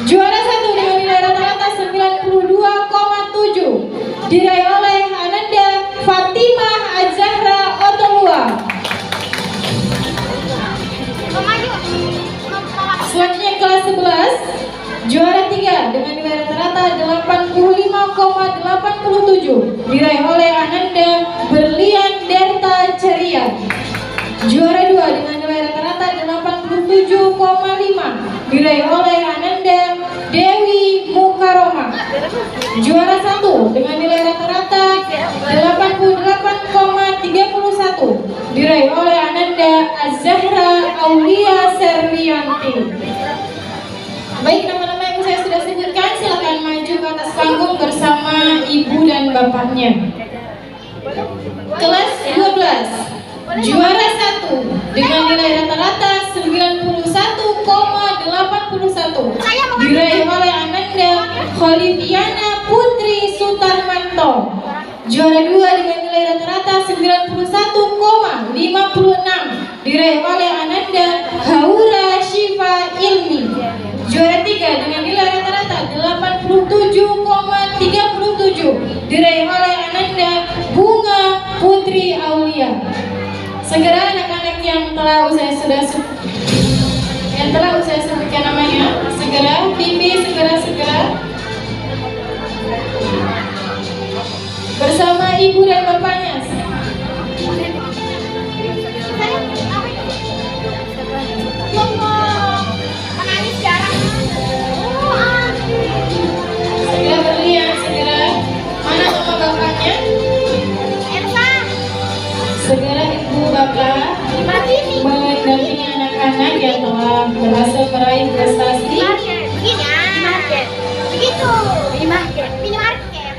Juara 1 dengan nilai rata-rata 92,7 diraih oleh Ananda Fatimah Azahra Otolua. Selanjutnya kelas 11 juara 3 dengan nilai rata-rata 85,87 diraih oleh Ananda Berlian Derta Ceria. Juara 2 dengan nilai rata-rata 87,5 diraih oleh Ananda Dewi Mukaroma. Juara 1 dengan nilai rata-rata 88,31 diraih oleh Ananda Azahra Aulia Servianti. Baik, nama-nama yang saya sudah sebutkan silakan maju ke atas panggung bersama ibu dan bapaknya. Kelas 12 juara 1 dengan nilai rata-rata 91,81 diraih oleh Ananda Kholifiana Putri Sutarmanto. Juara 2 dengan nilai rata-rata 91,56 diraih oleh Ananda Haura Syifa Ilmi. Juara 3 dengan nilai rata-rata 87,37 diraih oleh Ananda Bunga Putri Aulia. Segera anak-anak yang telah saya sebutkan namanya, segera pipi, segera bersama ibu dan bapaknya. Segera berlian, segera. Mana nama bapaknya? Segera ibu bapak mendampingi anak-anak yang telah berhasil meraih prestasi.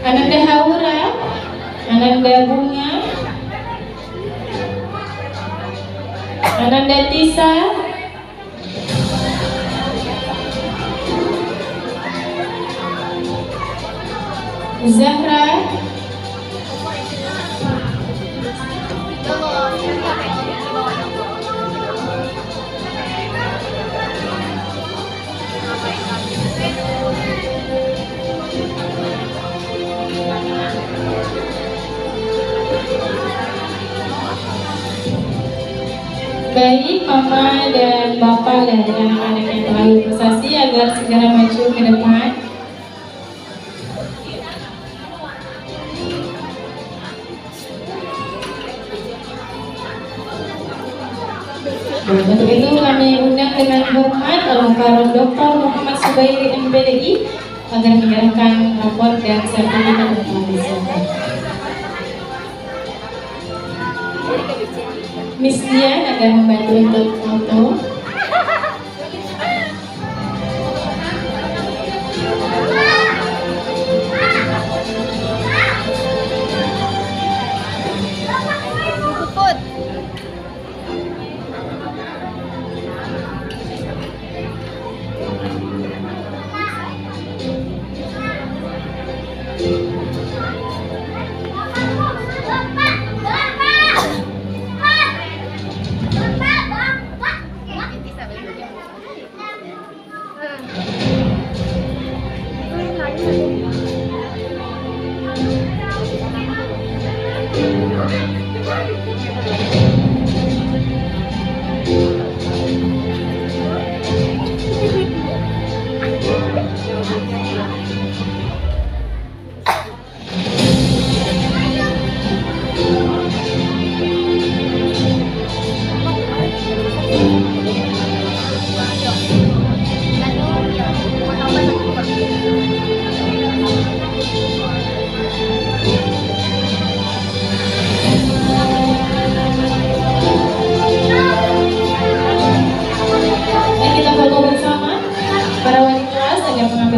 Ananda Haura, Ananda Bunga, Ananda Tisa, Zahra, baik mama dan bapak dan anak-anak yang telah berprestasi agar segera maju ke depan. Untuk itu kami undang dengan hormat Al-Mukarram Dr. Muhammad Subairi MPDI agar menyerahkan rapor dan sertifikat yang telah disiapkan. Miss Dian akan membantu untuk foto.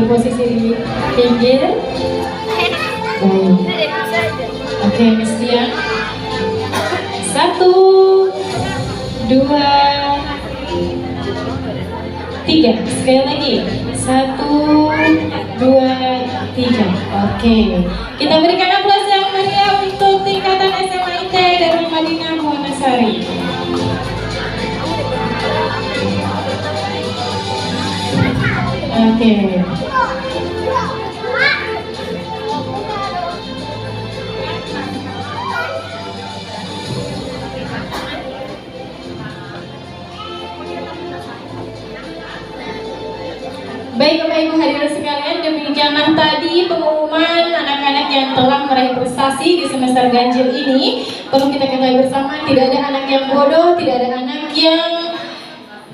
Posisi di pinggir. Oke, Miss Dian. 1, 2, 3. Sekali lagi. 1, 2, 3. Oke. Kita berikan aplaus yang meriah untuk tingkatan SMA IT dari Madinah Wonosari. Oke. Baik Bapak Ibu hadirin sekalian, demikianlah tadi pengumuman anak-anak yang telah meraih prestasi di semester ganjil ini. Perlu kita ketahui bersama, tidak ada anak yang bodoh, tidak ada anak yang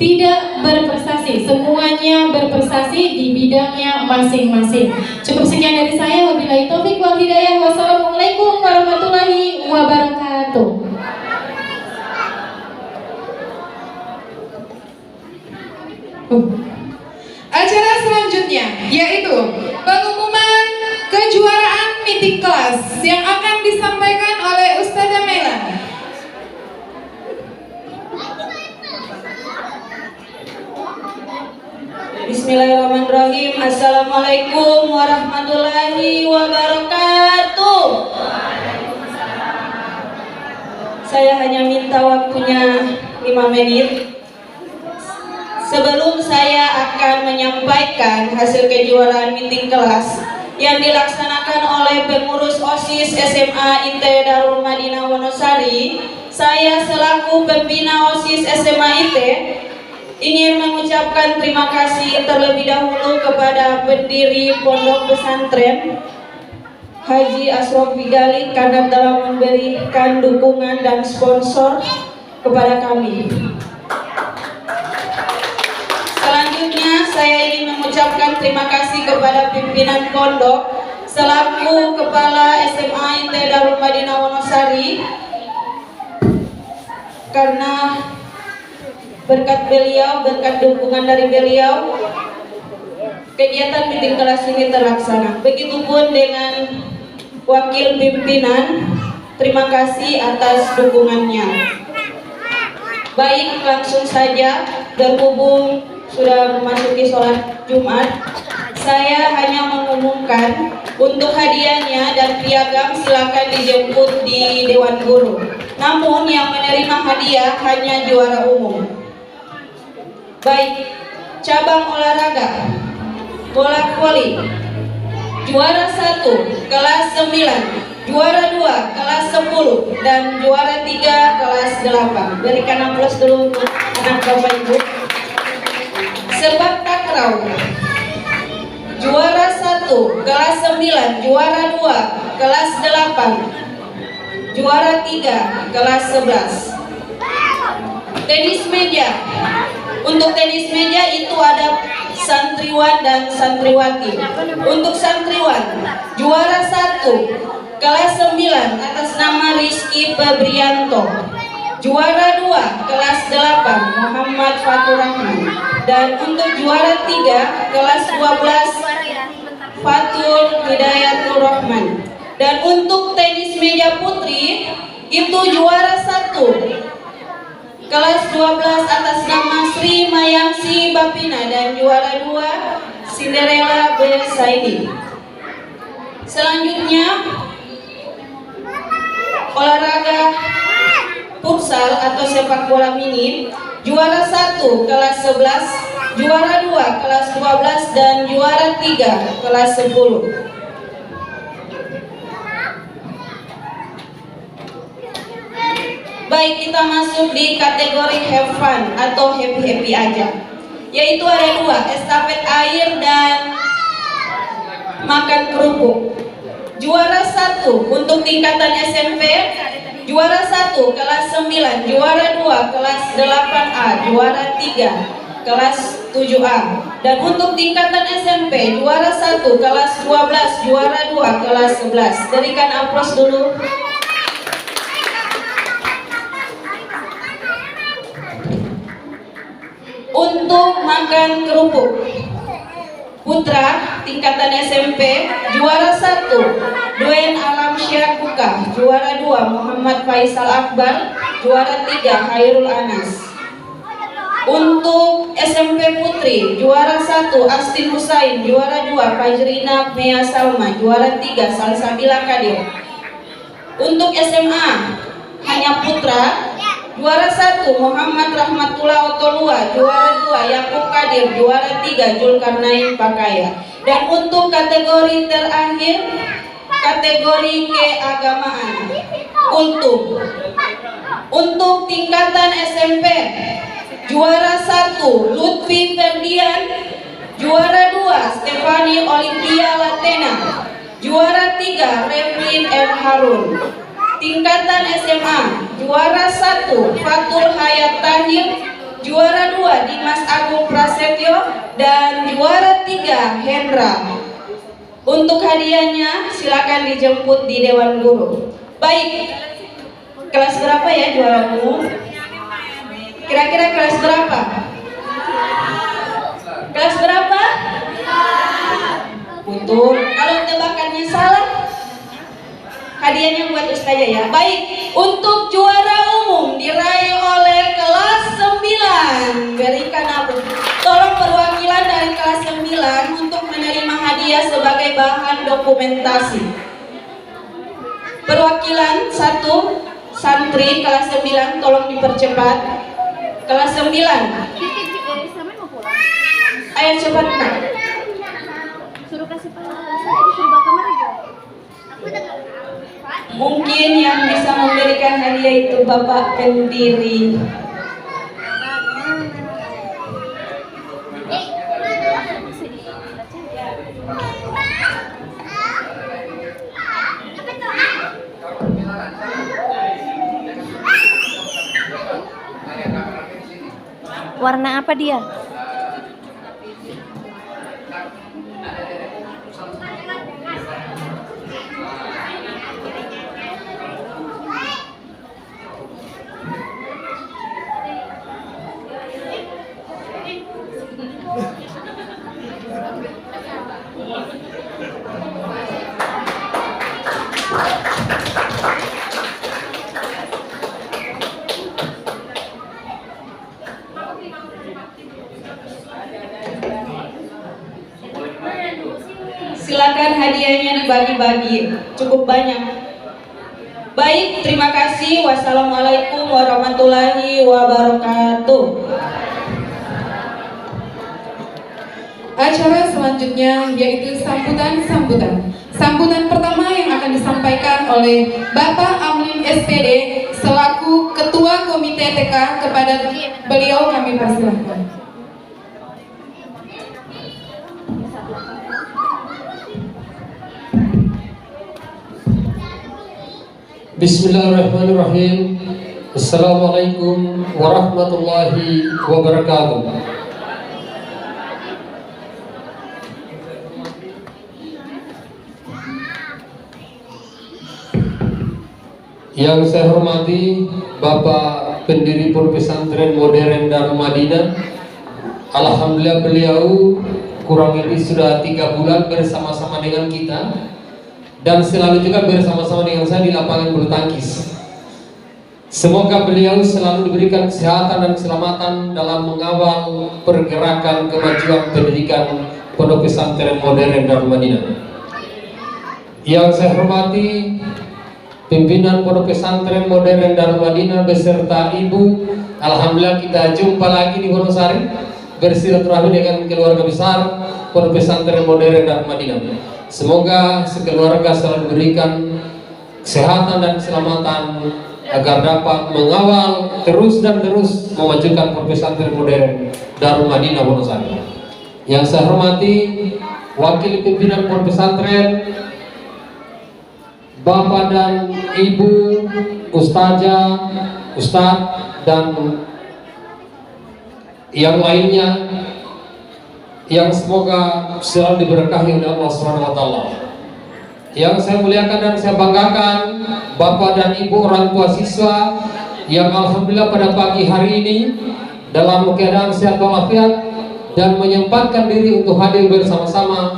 tidak berprestasi, semuanya berprestasi di bidangnya masing-masing. Cukup sekian dari saya, wabillahi taufik wal hidayah. Wassalamualaikum warahmatullahi wabarakatuh. Acara selanjutnya yaitu pengumuman kejuaraan meeting kelas yang akan disampaikan oleh Ustazah Mela. Bismillahirrahmanirrahim. Assalamualaikum warahmatullahi wabarakatuh. Saya hanya minta waktunya 5 menit. Sebelum saya akan menyampaikan hasil kejuaraan meeting kelas yang dilaksanakan oleh pengurus OSIS SMA IT Darul Madinah Wonosari, saya selaku pembina OSIS SMA IT ingin mengucapkan terima kasih terlebih dahulu kepada pendiri Pondok Pesantren Haji Asrofi Gali karena telah memberikan dukungan dan sponsor kepada kami. Selanjutnya saya ingin mengucapkan terima kasih kepada pimpinan pondok selaku Kepala SMA IT Darul Madinah Wonosari karena berkat beliau, berkat dukungan dari beliau, kegiatan meeting kelas ini terlaksana. Begitupun dengan wakil pimpinan, terima kasih atas dukungannya. Baik, langsung saja berhubung sudah memasuki sholat Jumat, saya hanya mengumumkan untuk hadiahnya dan piagam silakan dijemput di Dewan Guru. Namun yang menerima hadiah hanya juara umum. Baik, cabang olahraga bola voli, juara 1 kelas 9, juara 2 kelas 10, dan juara 3 kelas 8. Berikan aplaus dulu untuk anak bapak ibu. Sepak takraw, juara 1 kelas 9, juara 2 kelas 8, juara 3 kelas 11. Tenis meja, untuk tenis meja itu ada santriwan dan santriwati. Untuk santriwan, juara 1 kelas 9 atas nama Rizky Febrianto, juara 2 kelas 8 Muhammad Fatur Rahman, dan untuk juara 3 kelas 12 Fatul Hidayatul Rahman. Dan untuk tenis meja putri itu juara 1 kelas 12 atas nama Sri Mayangsi Bapina, dan juara 2 Cinderella Besaidi. Selanjutnya olahraga futsal atau sepak bola mini, juara 1 kelas 11, juara 2 kelas 12, dan juara 3 kelas 10. Baik, kita masuk di kategori have fun atau happy-happy aja, yaitu ada 2, estafet air dan makan kerupuk. Juara 1 untuk tingkatan SMP, juara 1 kelas 9, juara 2 kelas 8A, juara 3 kelas 7A. Dan untuk tingkatan SMP, juara 1 kelas 12, juara 2 kelas 11. Berikan aplaus dulu. Untuk makan kerupuk, putra tingkatan SMP, juara 1 Duen Alam Syakuka, juara 2 Muhammad Faisal Akbar, juara 3 Khairul Anas. Untuk SMP putri, juara 1 Astin Husain, juara 2 Fajrina Mea Salma, juara 3 Salsabila Kadir. Untuk SMA hanya putra, juara 1 Muhammad Rahmatullah Otolua, juara 2 Yakub Kadir, juara 3 Julkarnain Pakaya. Dan untuk kategori terakhir, kategori keagamaan, kultum. Untuk tingkatan SMP, juara 1 Lutfi Ferdian, juara 2 Stefani Olimpia Latena, juara 3 Revlin M. Harun. Tingkatan SMA, juara 1 Fatul Hayat Tahir, juara 2 Dimas Agung Prasetyo, dan juara 3 Hendra. Untuk hadiahnya silakan dijemput di Dewan Guru. Baik, kelas berapa ya juara umum? Kira-kira kelas berapa? Kelas berapa? Betul. Kalau tebakannya salah, hadiahnya buat Ustazah ya. Baik, untuk juara umum diraih oleh kelas 9. Berikan aplaus. Tolong perwakilan dari kelas 9 untuk menerima hadiah sebagai bahan dokumentasi. Perwakilan 1 santri kelas 9 tolong dipercepat. Kelas 9. Sama mau pulang. Ayo cepat Kak. Suruh kasih pengalaman, disuruh bawa kamar aja. Aku udah Mungkin yang bisa memberikan hadiah itu Bapak pendiri. Warna apa dia? Silakan hadiahnya dibagi-bagi, cukup banyak. Baik, terima kasih. Wassalamualaikum warahmatullahi wabarakatuh. Acara selanjutnya yaitu sambutan-sambutan. Sambutan pertama yang akan disampaikan oleh Bapak Amlin SPD selaku Ketua Komite TK. Kepada beliau kami persilahkan. Bismillahirrahmanirrahim. Assalamualaikum warahmatullahi wabarakatuh. Yang saya hormati Bapak pendiri Pondok Pesantren Modern Darul Madinah. Alhamdulillah beliau kurang lebih sudah 3 bulan bersama-sama dengan kita, dan selalu juga bersama-sama dengan saya di lapangan bulu tangkis. Semoga beliau selalu diberikan kesehatan dan keselamatan dalam mengawal pergerakan kemajuan pendidikan Pondok Pesantren Modern Darul Madinah. Yang saya hormati pimpinan Pondok Pesantren Modern Darul Madinah beserta Ibu. Alhamdulillah kita jumpa lagi di Wonosari bersilaturahmi dengan keluarga besar Pondok Pesantren Modern Darul Madinah. Semoga sekeluarga selalu diberikan kesehatan dan keselamatan agar dapat mengawal terus dan terus memajukan Pondok Pesantren Modern Darul Madinah Wonosari. Yang saya hormati wakil pimpinan Pondok Pesantren, Bapak dan Ibu, Ustazah, Ustadz, dan yang lainnya yang semoga selalu diberkahi oleh Allah SWT. Yang saya muliakan dan saya banggakan Bapak dan Ibu orang tua siswa yang alhamdulillah pada pagi hari ini dalam keadaan sehat walafiat dan menyempatkan diri untuk hadir bersama-sama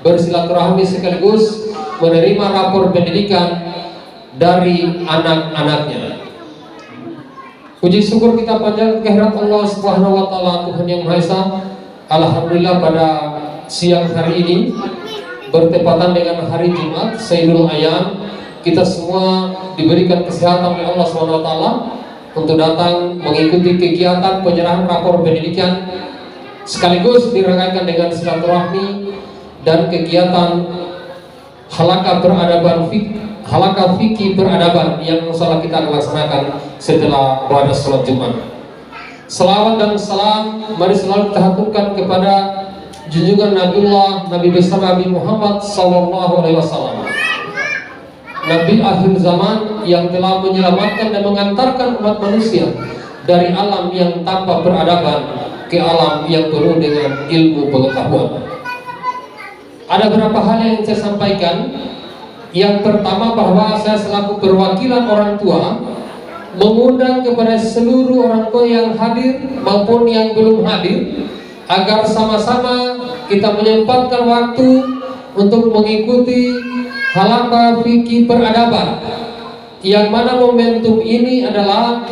bersilaturahmi sekaligus menerima rapor pendidikan dari anak-anaknya. Puji syukur kita panjatkan kehadirat Allah Subhanahu wa taala, Tuhan yang Maha Esa. Alhamdulillah pada siang hari ini bertepatan dengan hari Jumat Sayyidul Ayyam, kita semua diberikan kesehatan oleh Allah Subhanahu wa taala untuk datang mengikuti kegiatan penyerahan rapor pendidikan sekaligus dirangkaikan dengan silaturahmi dan kegiatan halaqah peradaban fikih peradaban yang salah kita laksanakan setelah pada salat Jumat. Salawat dan salam mari selalu kita haturkan kepada junjungan Nabiullah Nabi besar Nabi Muhammad sallallahu alaihi wasallam, Nabi akhir zaman yang telah menyelamatkan dan mengantarkan umat manusia dari alam yang tanpa peradaban ke alam yang penuh dengan ilmu pengetahuan. Ada beberapa hal yang saya sampaikan. Yang pertama, bahwa saya selaku perwakilan orang tua mengundang kepada seluruh orang tua yang hadir maupun yang belum hadir, agar sama-sama kita menyempatkan waktu untuk mengikuti halaqah fikih peradaban, yang mana momentum ini adalah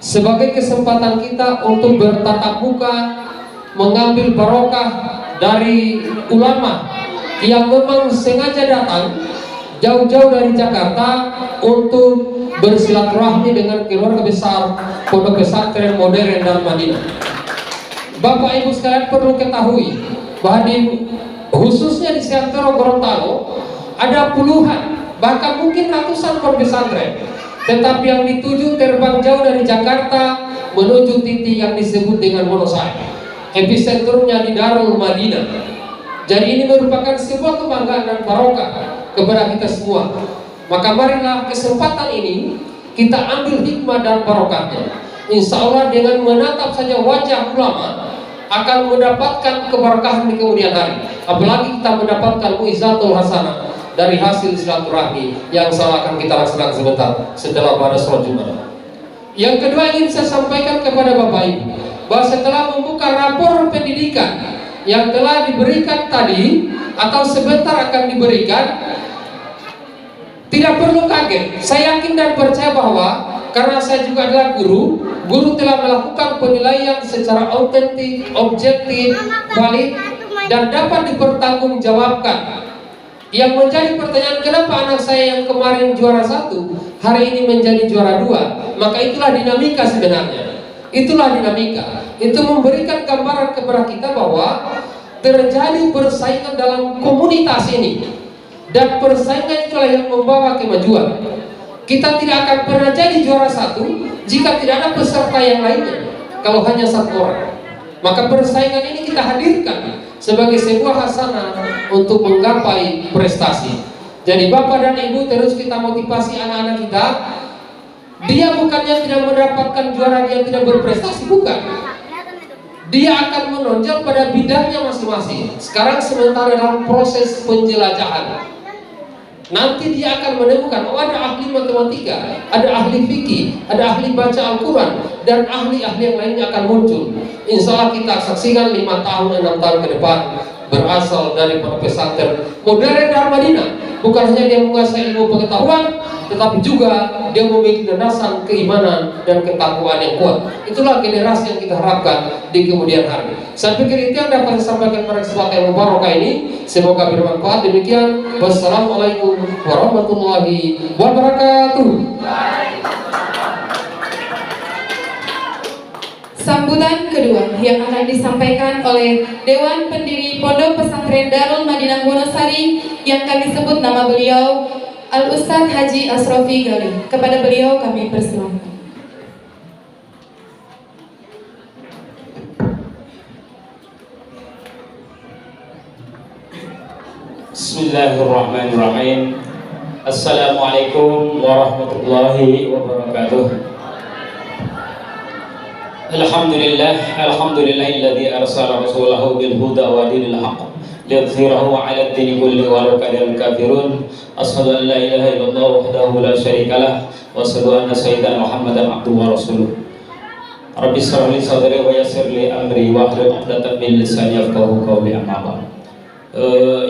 sebagai kesempatan kita untuk bertatap muka, mengambil barokah dari ulama yang memang sengaja datang jauh-jauh dari Jakarta untuk bersilaturahmi dengan keluarga besar Pondok Pesantren Modern Darul Madinah. Bapak Ibu sekalian perlu ketahui bahwa khususnya di Santero Gorontalo ada puluhan, bahkan mungkin ratusan pondok pesantren, tetapi yang dituju terbang jauh dari Jakarta menuju titik yang disebut dengan Wonosari. Epicentrumnya di Darul Madinah. Jadi ini merupakan sebuah kebanggaan dan barokah kepada kita semua. Maka marilah kesempatan ini kita ambil hikmah dan barokahnya. Insya Allah dengan menatap saja wajah ulama akan mendapatkan keberkahan di kemudian hari. Apalagi kita mendapatkan muizatul hasanah dari hasil silaturahmi yang akan kita laksanakan sebentar setelah pada sholat Jumat. Yang kedua, ingin saya sampaikan kepada Bapak Ibu bahwa setelah membuka rapor pendidikan yang telah diberikan tadi atau sebentar akan diberikan, tidak perlu kaget. Saya yakin dan percaya bahwa karena saya juga adalah guru telah melakukan penilaian secara autentik, objektif, valid, dan dapat dipertanggungjawabkan. Yang menjadi pertanyaan, kenapa anak saya yang kemarin juara 1 hari ini menjadi juara 2? Maka itulah dinamika sebenarnya. Itulah dinamika. Itu memberikan gambaran kepada kita bahwa terjadi persaingan dalam komunitas ini, dan persaingan itulah yang membawa kemajuan. Kita tidak akan pernah jadi juara 1 jika tidak ada peserta yang lainnya. Kalau hanya 1 orang, maka persaingan ini kita hadirkan sebagai sebuah hasanah untuk menggapai prestasi. Jadi Bapak dan Ibu, terus kita motivasi anak-anak kita. Dia bukannya tidak mendapatkan juara, dia tidak berprestasi, bukan. Dia akan menonjol pada bidangnya masing-masing. Sekarang sementara dalam proses penjelajahan. Nanti dia akan menemukan, oh ada ahli matematika, ada ahli fikih, ada ahli baca Al-Quran, dan ahli-ahli yang lainnya akan muncul. Insya Allah kita saksikan 5 tahun, 6 tahun ke depan berasal dari Pondok Pesantren Modern Darul Madinah. Bukan hanya dia menguasai ilmu pengetahuan, tetapi juga dia memiliki landasan keimanan dan ketakwaan yang kuat. Itulah generasi yang kita harapkan di kemudian hari. Saya pikir itu yang dapat saya sampaikan pada kesempatan yang mubarakah ini. Semoga bermanfaat. Demikian. Wassalamualaikum warahmatullahi wabarakatuh. Sambutan kedua yang akan disampaikan oleh Dewan Pendiri Pondok Pesantren Darul Madinah Wonosari yang kami sebut nama beliau Al-Ustadz Haji Asrofi Gali. Kepada beliau kami persilakan. Bismillahirrahmanirrahim. Assalamualaikum warahmatullahi wabarakatuh. Alhamdulillahilladzi arsala rasulahu bil huda wa dinil haqq liyudhhirahu 'ala ad-dini kulli walau karihal kafirun. Asyhadu an la ilaha illallah wahdahu la syarikalah wa asyhadu anna sayyidana Muhammadan abduhu wa rasuluh. Rabbi shrah li sadri wa yassir li amri wa hlul 'uqdatam min lisani yafqahu qawli. Amma ba'd.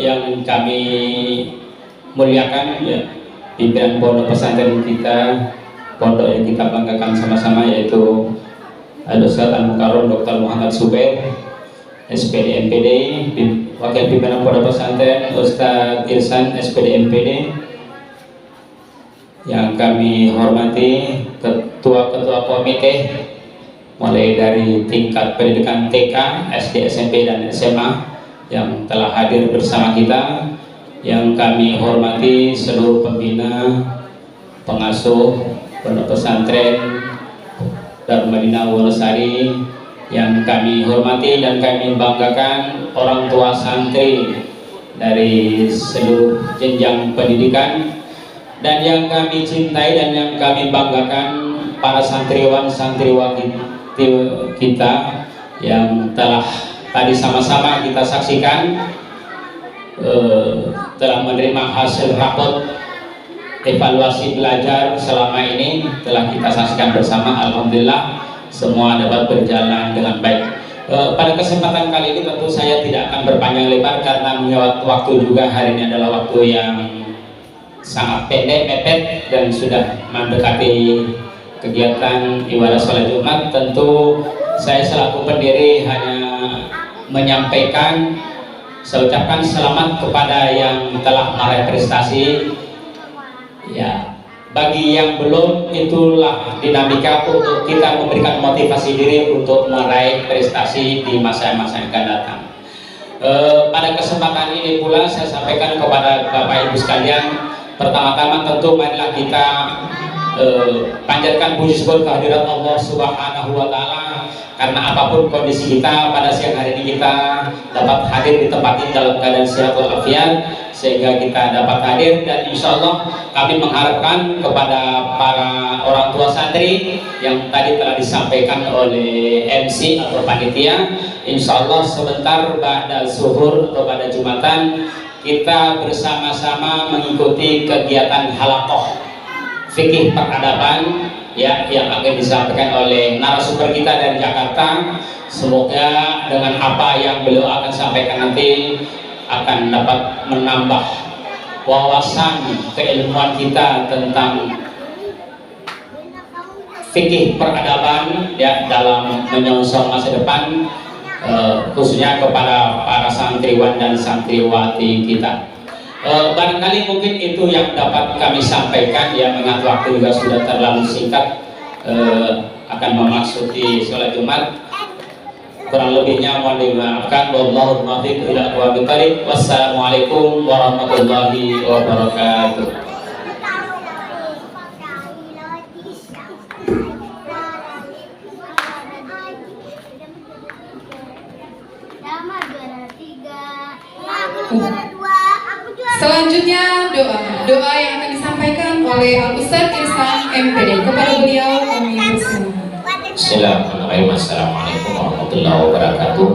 Yang kami muliakan ya, pimpinan pondok pesantren kita, pondok yang kita banggakan sama-sama, yaitu Al-Ustadz Al-Mukarram Dr. Muhammad Zubair, SPD MPD, Wakil Pimpinan Pondok Pesantren Ustadz Irsan, SPD MPD. Yang kami hormati ketua-ketua komite mulai dari tingkat pendidikan TK, SD, SMP, dan SMA yang telah hadir bersama kita. Yang kami hormati seluruh pembina, pengasuh Pondok Pesantren Darul Madinah Wonosari yang kami hormati dan kami banggakan, orang tua santri dari seluruh jenjang pendidikan, dan yang kami cintai dan yang kami banggakan para santriwan santriwati kita yang telah tadi sama-sama kita saksikan telah menerima hasil rapot evaluasi belajar selama ini telah kita saksikan bersama. Alhamdulillah semua dapat berjalan dengan baik. Pada kesempatan kali ini tentu saya tidak akan berpanjang lebar karena mengingat waktu juga hari ini adalah waktu yang sangat pendek, mepet, dan sudah mendekati kegiatan ibadah sholat Jumat. Tentu saya selaku pendiri hanya menyampaikan, saya ucapkan selamat kepada yang telah meraih prestasi. Ya, bagi yang belum, itulah dinamika untuk kita memberikan motivasi diri untuk meraih prestasi di masa-masa yang akan datang. Pada kesempatan ini pula saya sampaikan kepada Bapak Ibu sekalian, pertama-tama tentu marilah kita panjatkan puji syukur kehadirat Allah Subhanahu wa Ta'ala, karena apapun kondisi kita pada siang hari ini kita dapat hadir di tempat ini dalam keadaan sehat walafiat, sehingga kita dapat hadir. Dan insya Allah kami mengharapkan kepada para orang tua santri yang tadi telah disampaikan oleh MC atau panitia, insya Allah sebentar pada zuhur atau pada Jumatan kita bersama-sama mengikuti kegiatan halaqah fikih peradaban ya, yang akan disampaikan oleh narasumber kita dari Jakarta. Semoga dengan apa yang beliau akan sampaikan nanti akan dapat menambah wawasan keilmuan kita tentang fikih peradaban ya, dalam menyongsong masa depan, khususnya kepada para santriwan dan santriwati kita. Barangkali mungkin itu yang dapat kami sampaikan ya, mengingat waktu juga sudah terlalu singkat, akan memasuki sholat Jumat. Kurang lebihnya mohon dimaafkan. Wallahu muwaffiq ila aqwamit thoriq. Wassalamualaikum warahmatullahi wabarakatuh. Selanjutnya doa yang akan disampaikan oleh Al Ustaz Irsan MPD. Kepada beliau kami persilakan. Bismillahirrahmanirrahim. Assalamualaikum warahmatullahi wabarakatuh.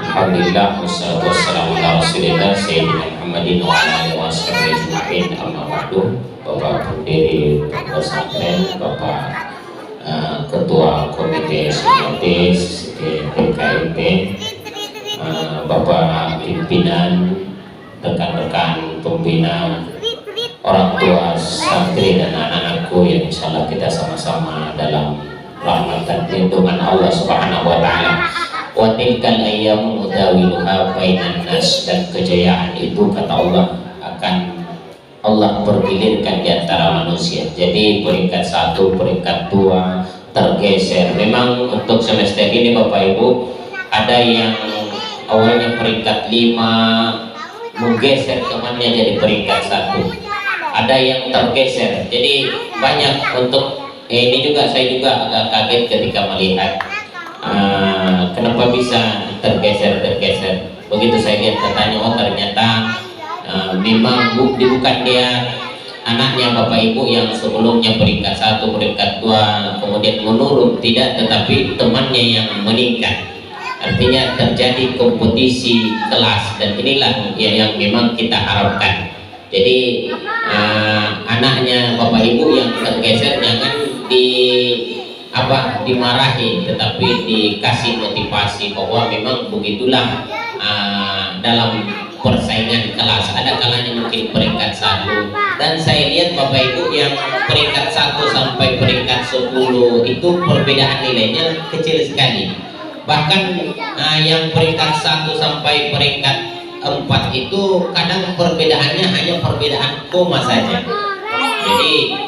Alhamdulillah wassalatu wassalamu ala Rasulillah Sayyidina Muhammadin wa ala alihi washabihi ajma'in. Amma ba'du. Bapak pendiri pesantren, Bapak Ketua Komite Sintetis PKMP, Bapak pimpinan, rekan-rekan pembina, orang tua santri dan anak-anakku yang insyaallah kita sama-sama dalam rahmat dan lindungan Allah Subhanahu wa Ta'ala. Wa tilkal ayyamu nudawiluha bainan nas, dan kejayaan itu kata Allah akan Allah pergilirkan di antara manusia. Jadi peringkat 1, peringkat 2 tergeser. Memang untuk semester ini Bapak Ibu ada yang awalnya peringkat 5 menggeser temannya jadi peringkat 1. Ada yang tergeser. Jadi banyak untuk ini juga, saya juga agak kaget ketika melihat kenapa bisa tergeser. Begitu saya lihat katanya, oh ternyata memang bukan dia anaknya Bapak Ibu yang sebelumnya peringkat 1, peringkat 2 kemudian menurun, tidak, tetapi temannya yang meningkat. Artinya terjadi kompetisi kelas, dan inilah yang memang kita harapkan. Jadi anaknya Bapak Ibu yang tergeser jangan dimarahi, tetapi dikasih motivasi bahwa memang begitulah dalam persaingan kelas. Ada kalanya mungkin peringkat 1, dan saya lihat Bapak Ibu yang peringkat 1 sampai peringkat 10 itu perbedaan nilainya kecil sekali. Bahkan yang peringkat 1 sampai peringkat 4 itu kadang perbedaannya hanya perbedaan koma saja. Jadi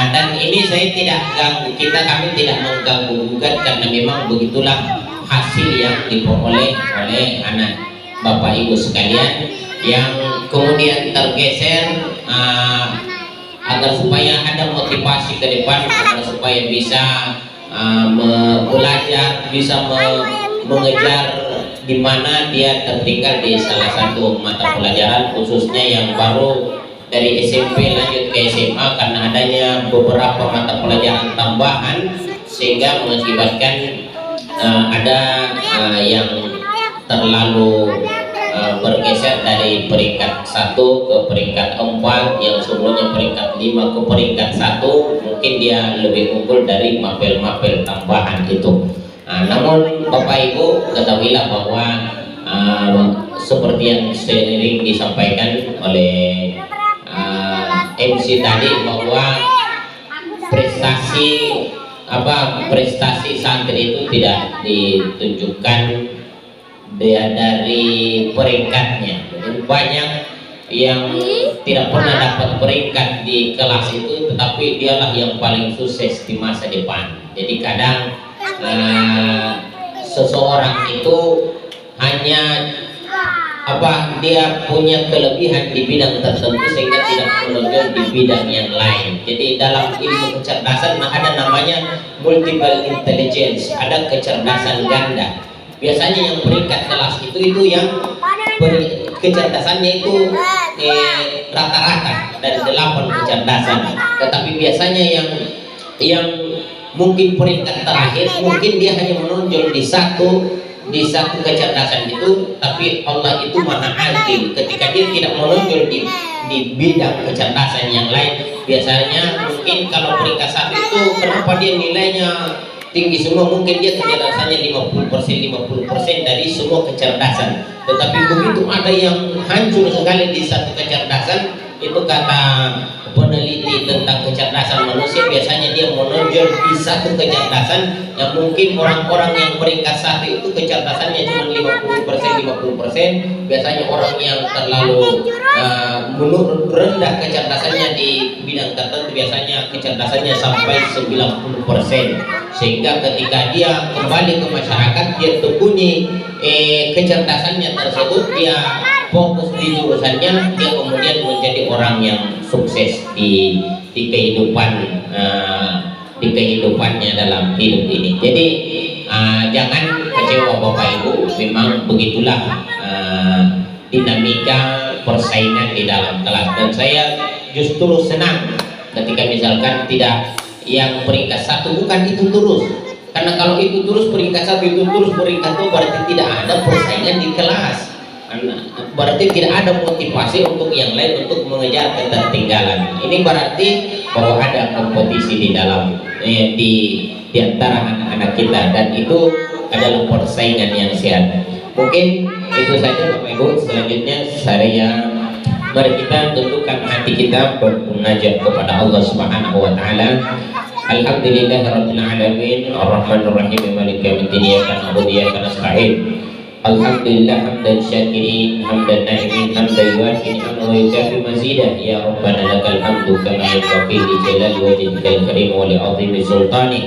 dan ini saya tidak ganggu, kami tidak mengganggu gugat, karena memang begitulah hasil yang diperoleh oleh anak Bapak Ibu sekalian yang kemudian tergeser, agar supaya ada motivasi ke depan, agar supaya bisa belajar, bisa mengejar di mana dia tertinggal di salah satu mata pelajaran, khususnya yang baru dari SMP lanjut ke SMA karena adanya beberapa mata pelajaran tambahan sehingga mengakibatkan ada yang terlalu bergeser dari peringkat 1 ke peringkat 4, yang sebelumnya peringkat 5 ke peringkat 1, mungkin dia lebih unggul dari mapel-mapel tambahan itu. Namun Bapak Ibu ketahuilah bahwa seperti yang sering disampaikan oleh MC tadi bahwa prestasi santri itu tidak ditunjukkan dari peringkatnya. Banyak yang tidak pernah dapat peringkat di kelas itu, tetapi dialah yang paling sukses di masa depan. Jadi kadang seseorang itu hanya dia punya kelebihan di bidang tertentu sehingga tidak menonjol di bidang yang lain. Jadi dalam ilmu kecerdasan ada namanya multiple intelligence, ada kecerdasan ganda. Biasanya yang peringkat kelas itu yang kecerdasannya itu rata-rata dari 8 kecerdasan. Tetapi biasanya yang mungkin peringkat terakhir mungkin dia hanya menonjol di satu kecerdasan itu, tapi Allah itu maha adil. Ketika dia tidak menonjol di bidang kecerdasan yang lain, biasanya mungkin kalau peringkat 1 itu kenapa dia nilainya tinggi semua, mungkin dia kecerdasannya 50% dari semua kecerdasan. Tetapi begitu ada yang hancur sekali di satu kecerdasan, itu kata peneliti tentang kecerdasan manusia, biasanya dia menonjol di satu kecerdasan yang mungkin orang-orang yang peringkat 1 itu kecerdasannya cuma 50%. Biasanya orang yang terlalu rendah kecerdasannya di bidang tertentu biasanya kecerdasannya sampai 90%. Sehingga ketika dia kembali ke masyarakat, dia tekuni kecerdasannya tersebut, dia fokus di jurusannya, dia kemudian menjadi orang yang sukses di kehidupannya dalam hidup ini. Jadi jangan kecewa Bapak Ibu, memang begitulah dinamika persaingan di dalam kelas. Dan saya justru senang ketika misalkan tidak yang peringkat 1 bukan itu terus, karena kalau itu terus peringkat 1 itu terus peringkat 2 berarti tidak ada persaingan di kelas, berarti tidak ada motivasi untuk yang lain untuk mengejar ketertinggalan. Ini berarti bahwa ada kompetisi di dalam di antara anak-anak kita, dan itu adalah persaingan yang sehat. Mungkin itu saja Bapak Ibu. Selanjutnya mari kita tentukan hati kita bermunajat kepada Allah Subhanahu wa taala. Alhamdulillahirabbil alamin, arrahmanir rahim, maliki yaumiddin, iyyaka na'budu wa iyyaka nasta'in. Alhamdulillah hamdan syakirin, hamdan na'imin, hamdan yuwafi ni'amahu wa yukafi mazidah. Ya Rabbana lakal hamdu kama yanbaghi li jalali wajhikal karim wa li 'azimi sultanik.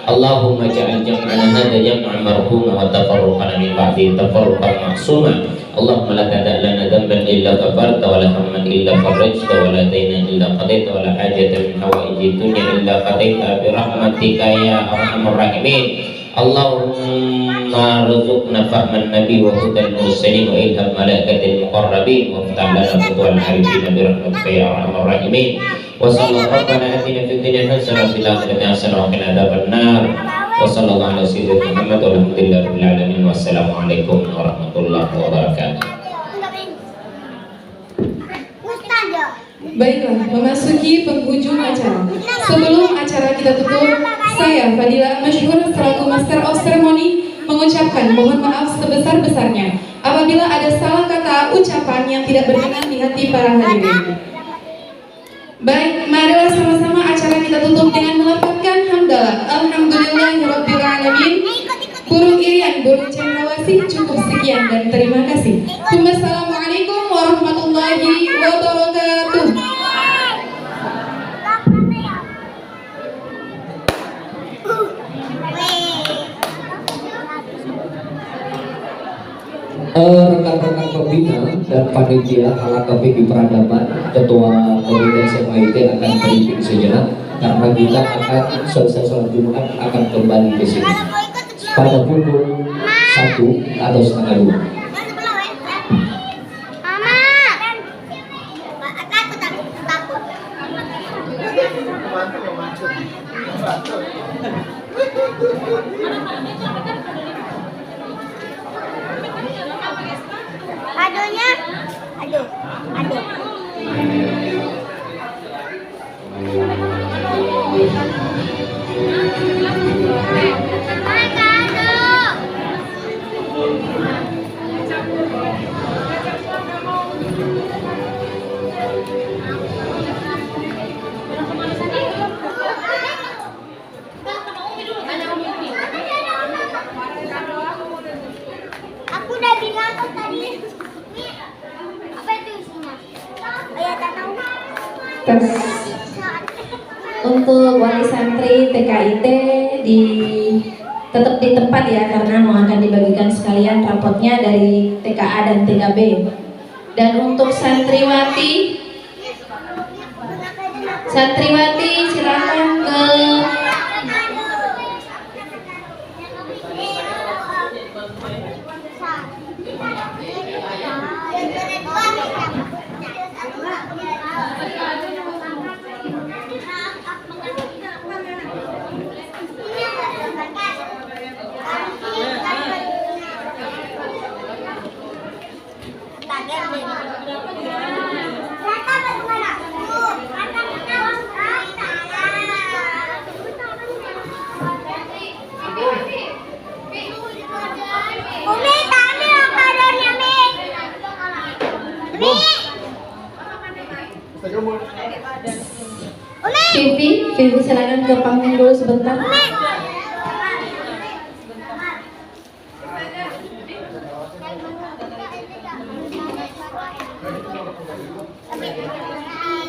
Allahumma ja'al jam'ana hadha jam'an marhuma wa tafarruqana min ba'di tafarruqan ma'suma. Allahumma la tada' lana dhanban illa ghafarta wa la hamman illa farajta wa la daynan illa qadaita wa la hajatan min hawaiji dunya illa qadaita bi rahmatika ya arhamar rahimin. Allahumma rzuqna fahman nabi wa hudal mursalin wa ilham malaikatil muqarrabin wa ftah lana futuhal arifin bi rahmatika ya arhamar rahimin. Wa sallallahu rabbana atina fid dunya hasanah wa fil akhirati hasanah wa qina adzabannar. Wa sallallahu ala sayyidina Muhammad walhamdulillahi rabbil alamin. Wassalamualaikum warahmatullahi wabarakatuh. Baiklah, memasuki penghujung acara. Sebelum acara kita tutup, saya Fadila Masyhur selaku Master of Ceremony mengucapkan mohon maaf sebesar-besarnya apabila ada salah kata ucapan yang tidak berkenan di hati para hadirin. Baik, marilah sama-sama acara kita tutup dengan melafazkan hamdalah. Alhamdulillahirabbil alamin. Burung irian, burung cendrawasih, cukup sekian dan terima kasih. Wassalamualaikum warahmatullahi wabarakatuh. Rekan-rekan pembina dan panitia Al-Akabik Peradaban, Ketua Komite SMIT akan briefing sejenak karena kita akan selesai sholat Jumat akan kembali ke sini pada pukul 1 atau setengah 2. namanya? Aduh. Aku udah bilang kok tadi. Apa itu isinya? Oh ya, tak tahu. Terus untuk wali santri TKIT tetap di tempat ya, karena mau akan dibagikan sekalian rapotnya dari TKA dan TKB. Dan untuk santriwati silakan ke Umi, kami kadarnya, Mi. Vivi silakan ke panggung dulu sebentar.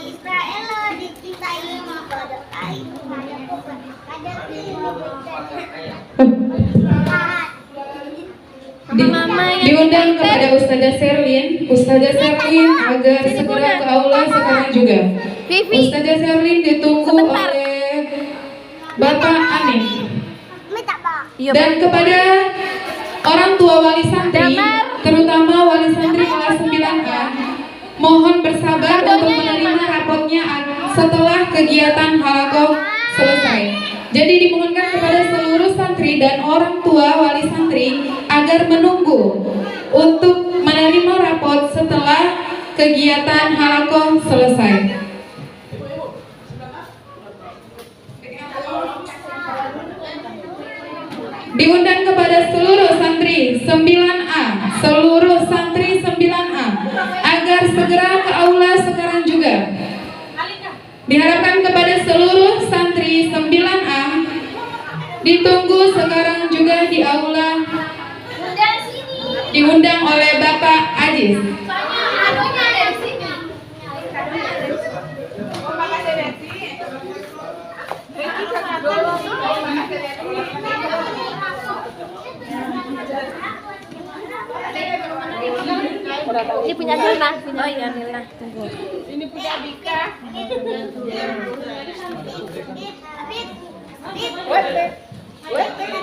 Israel dicintai maka doai. Diundang kepada Ustazah Sherlyn agar segera ke aula sekarang juga. Ustazah Sherlyn ditunggu oleh Bapak Aning. Dan kepada orang tua wali santri, terutama wali santri kelas 9A, mohon bersabar untuk menerima rapotnya setelah kegiatan halaqah selesai. Jadi dimohonkan kepada seluruh santri dan orang tua wali santri agar menunggu untuk menerima rapot setelah kegiatan halaqah selesai. Diundang kepada seluruh santri 9A, agar segera ke aula sekarang juga. Diharapkan kepada seluruh santri 9A ditunggu sekarang juga di aula. Diundang oleh Bapak Ajis. Ini punya Milna. Oh iya, Milna. Tunggu. Ini punya Dika. Wait.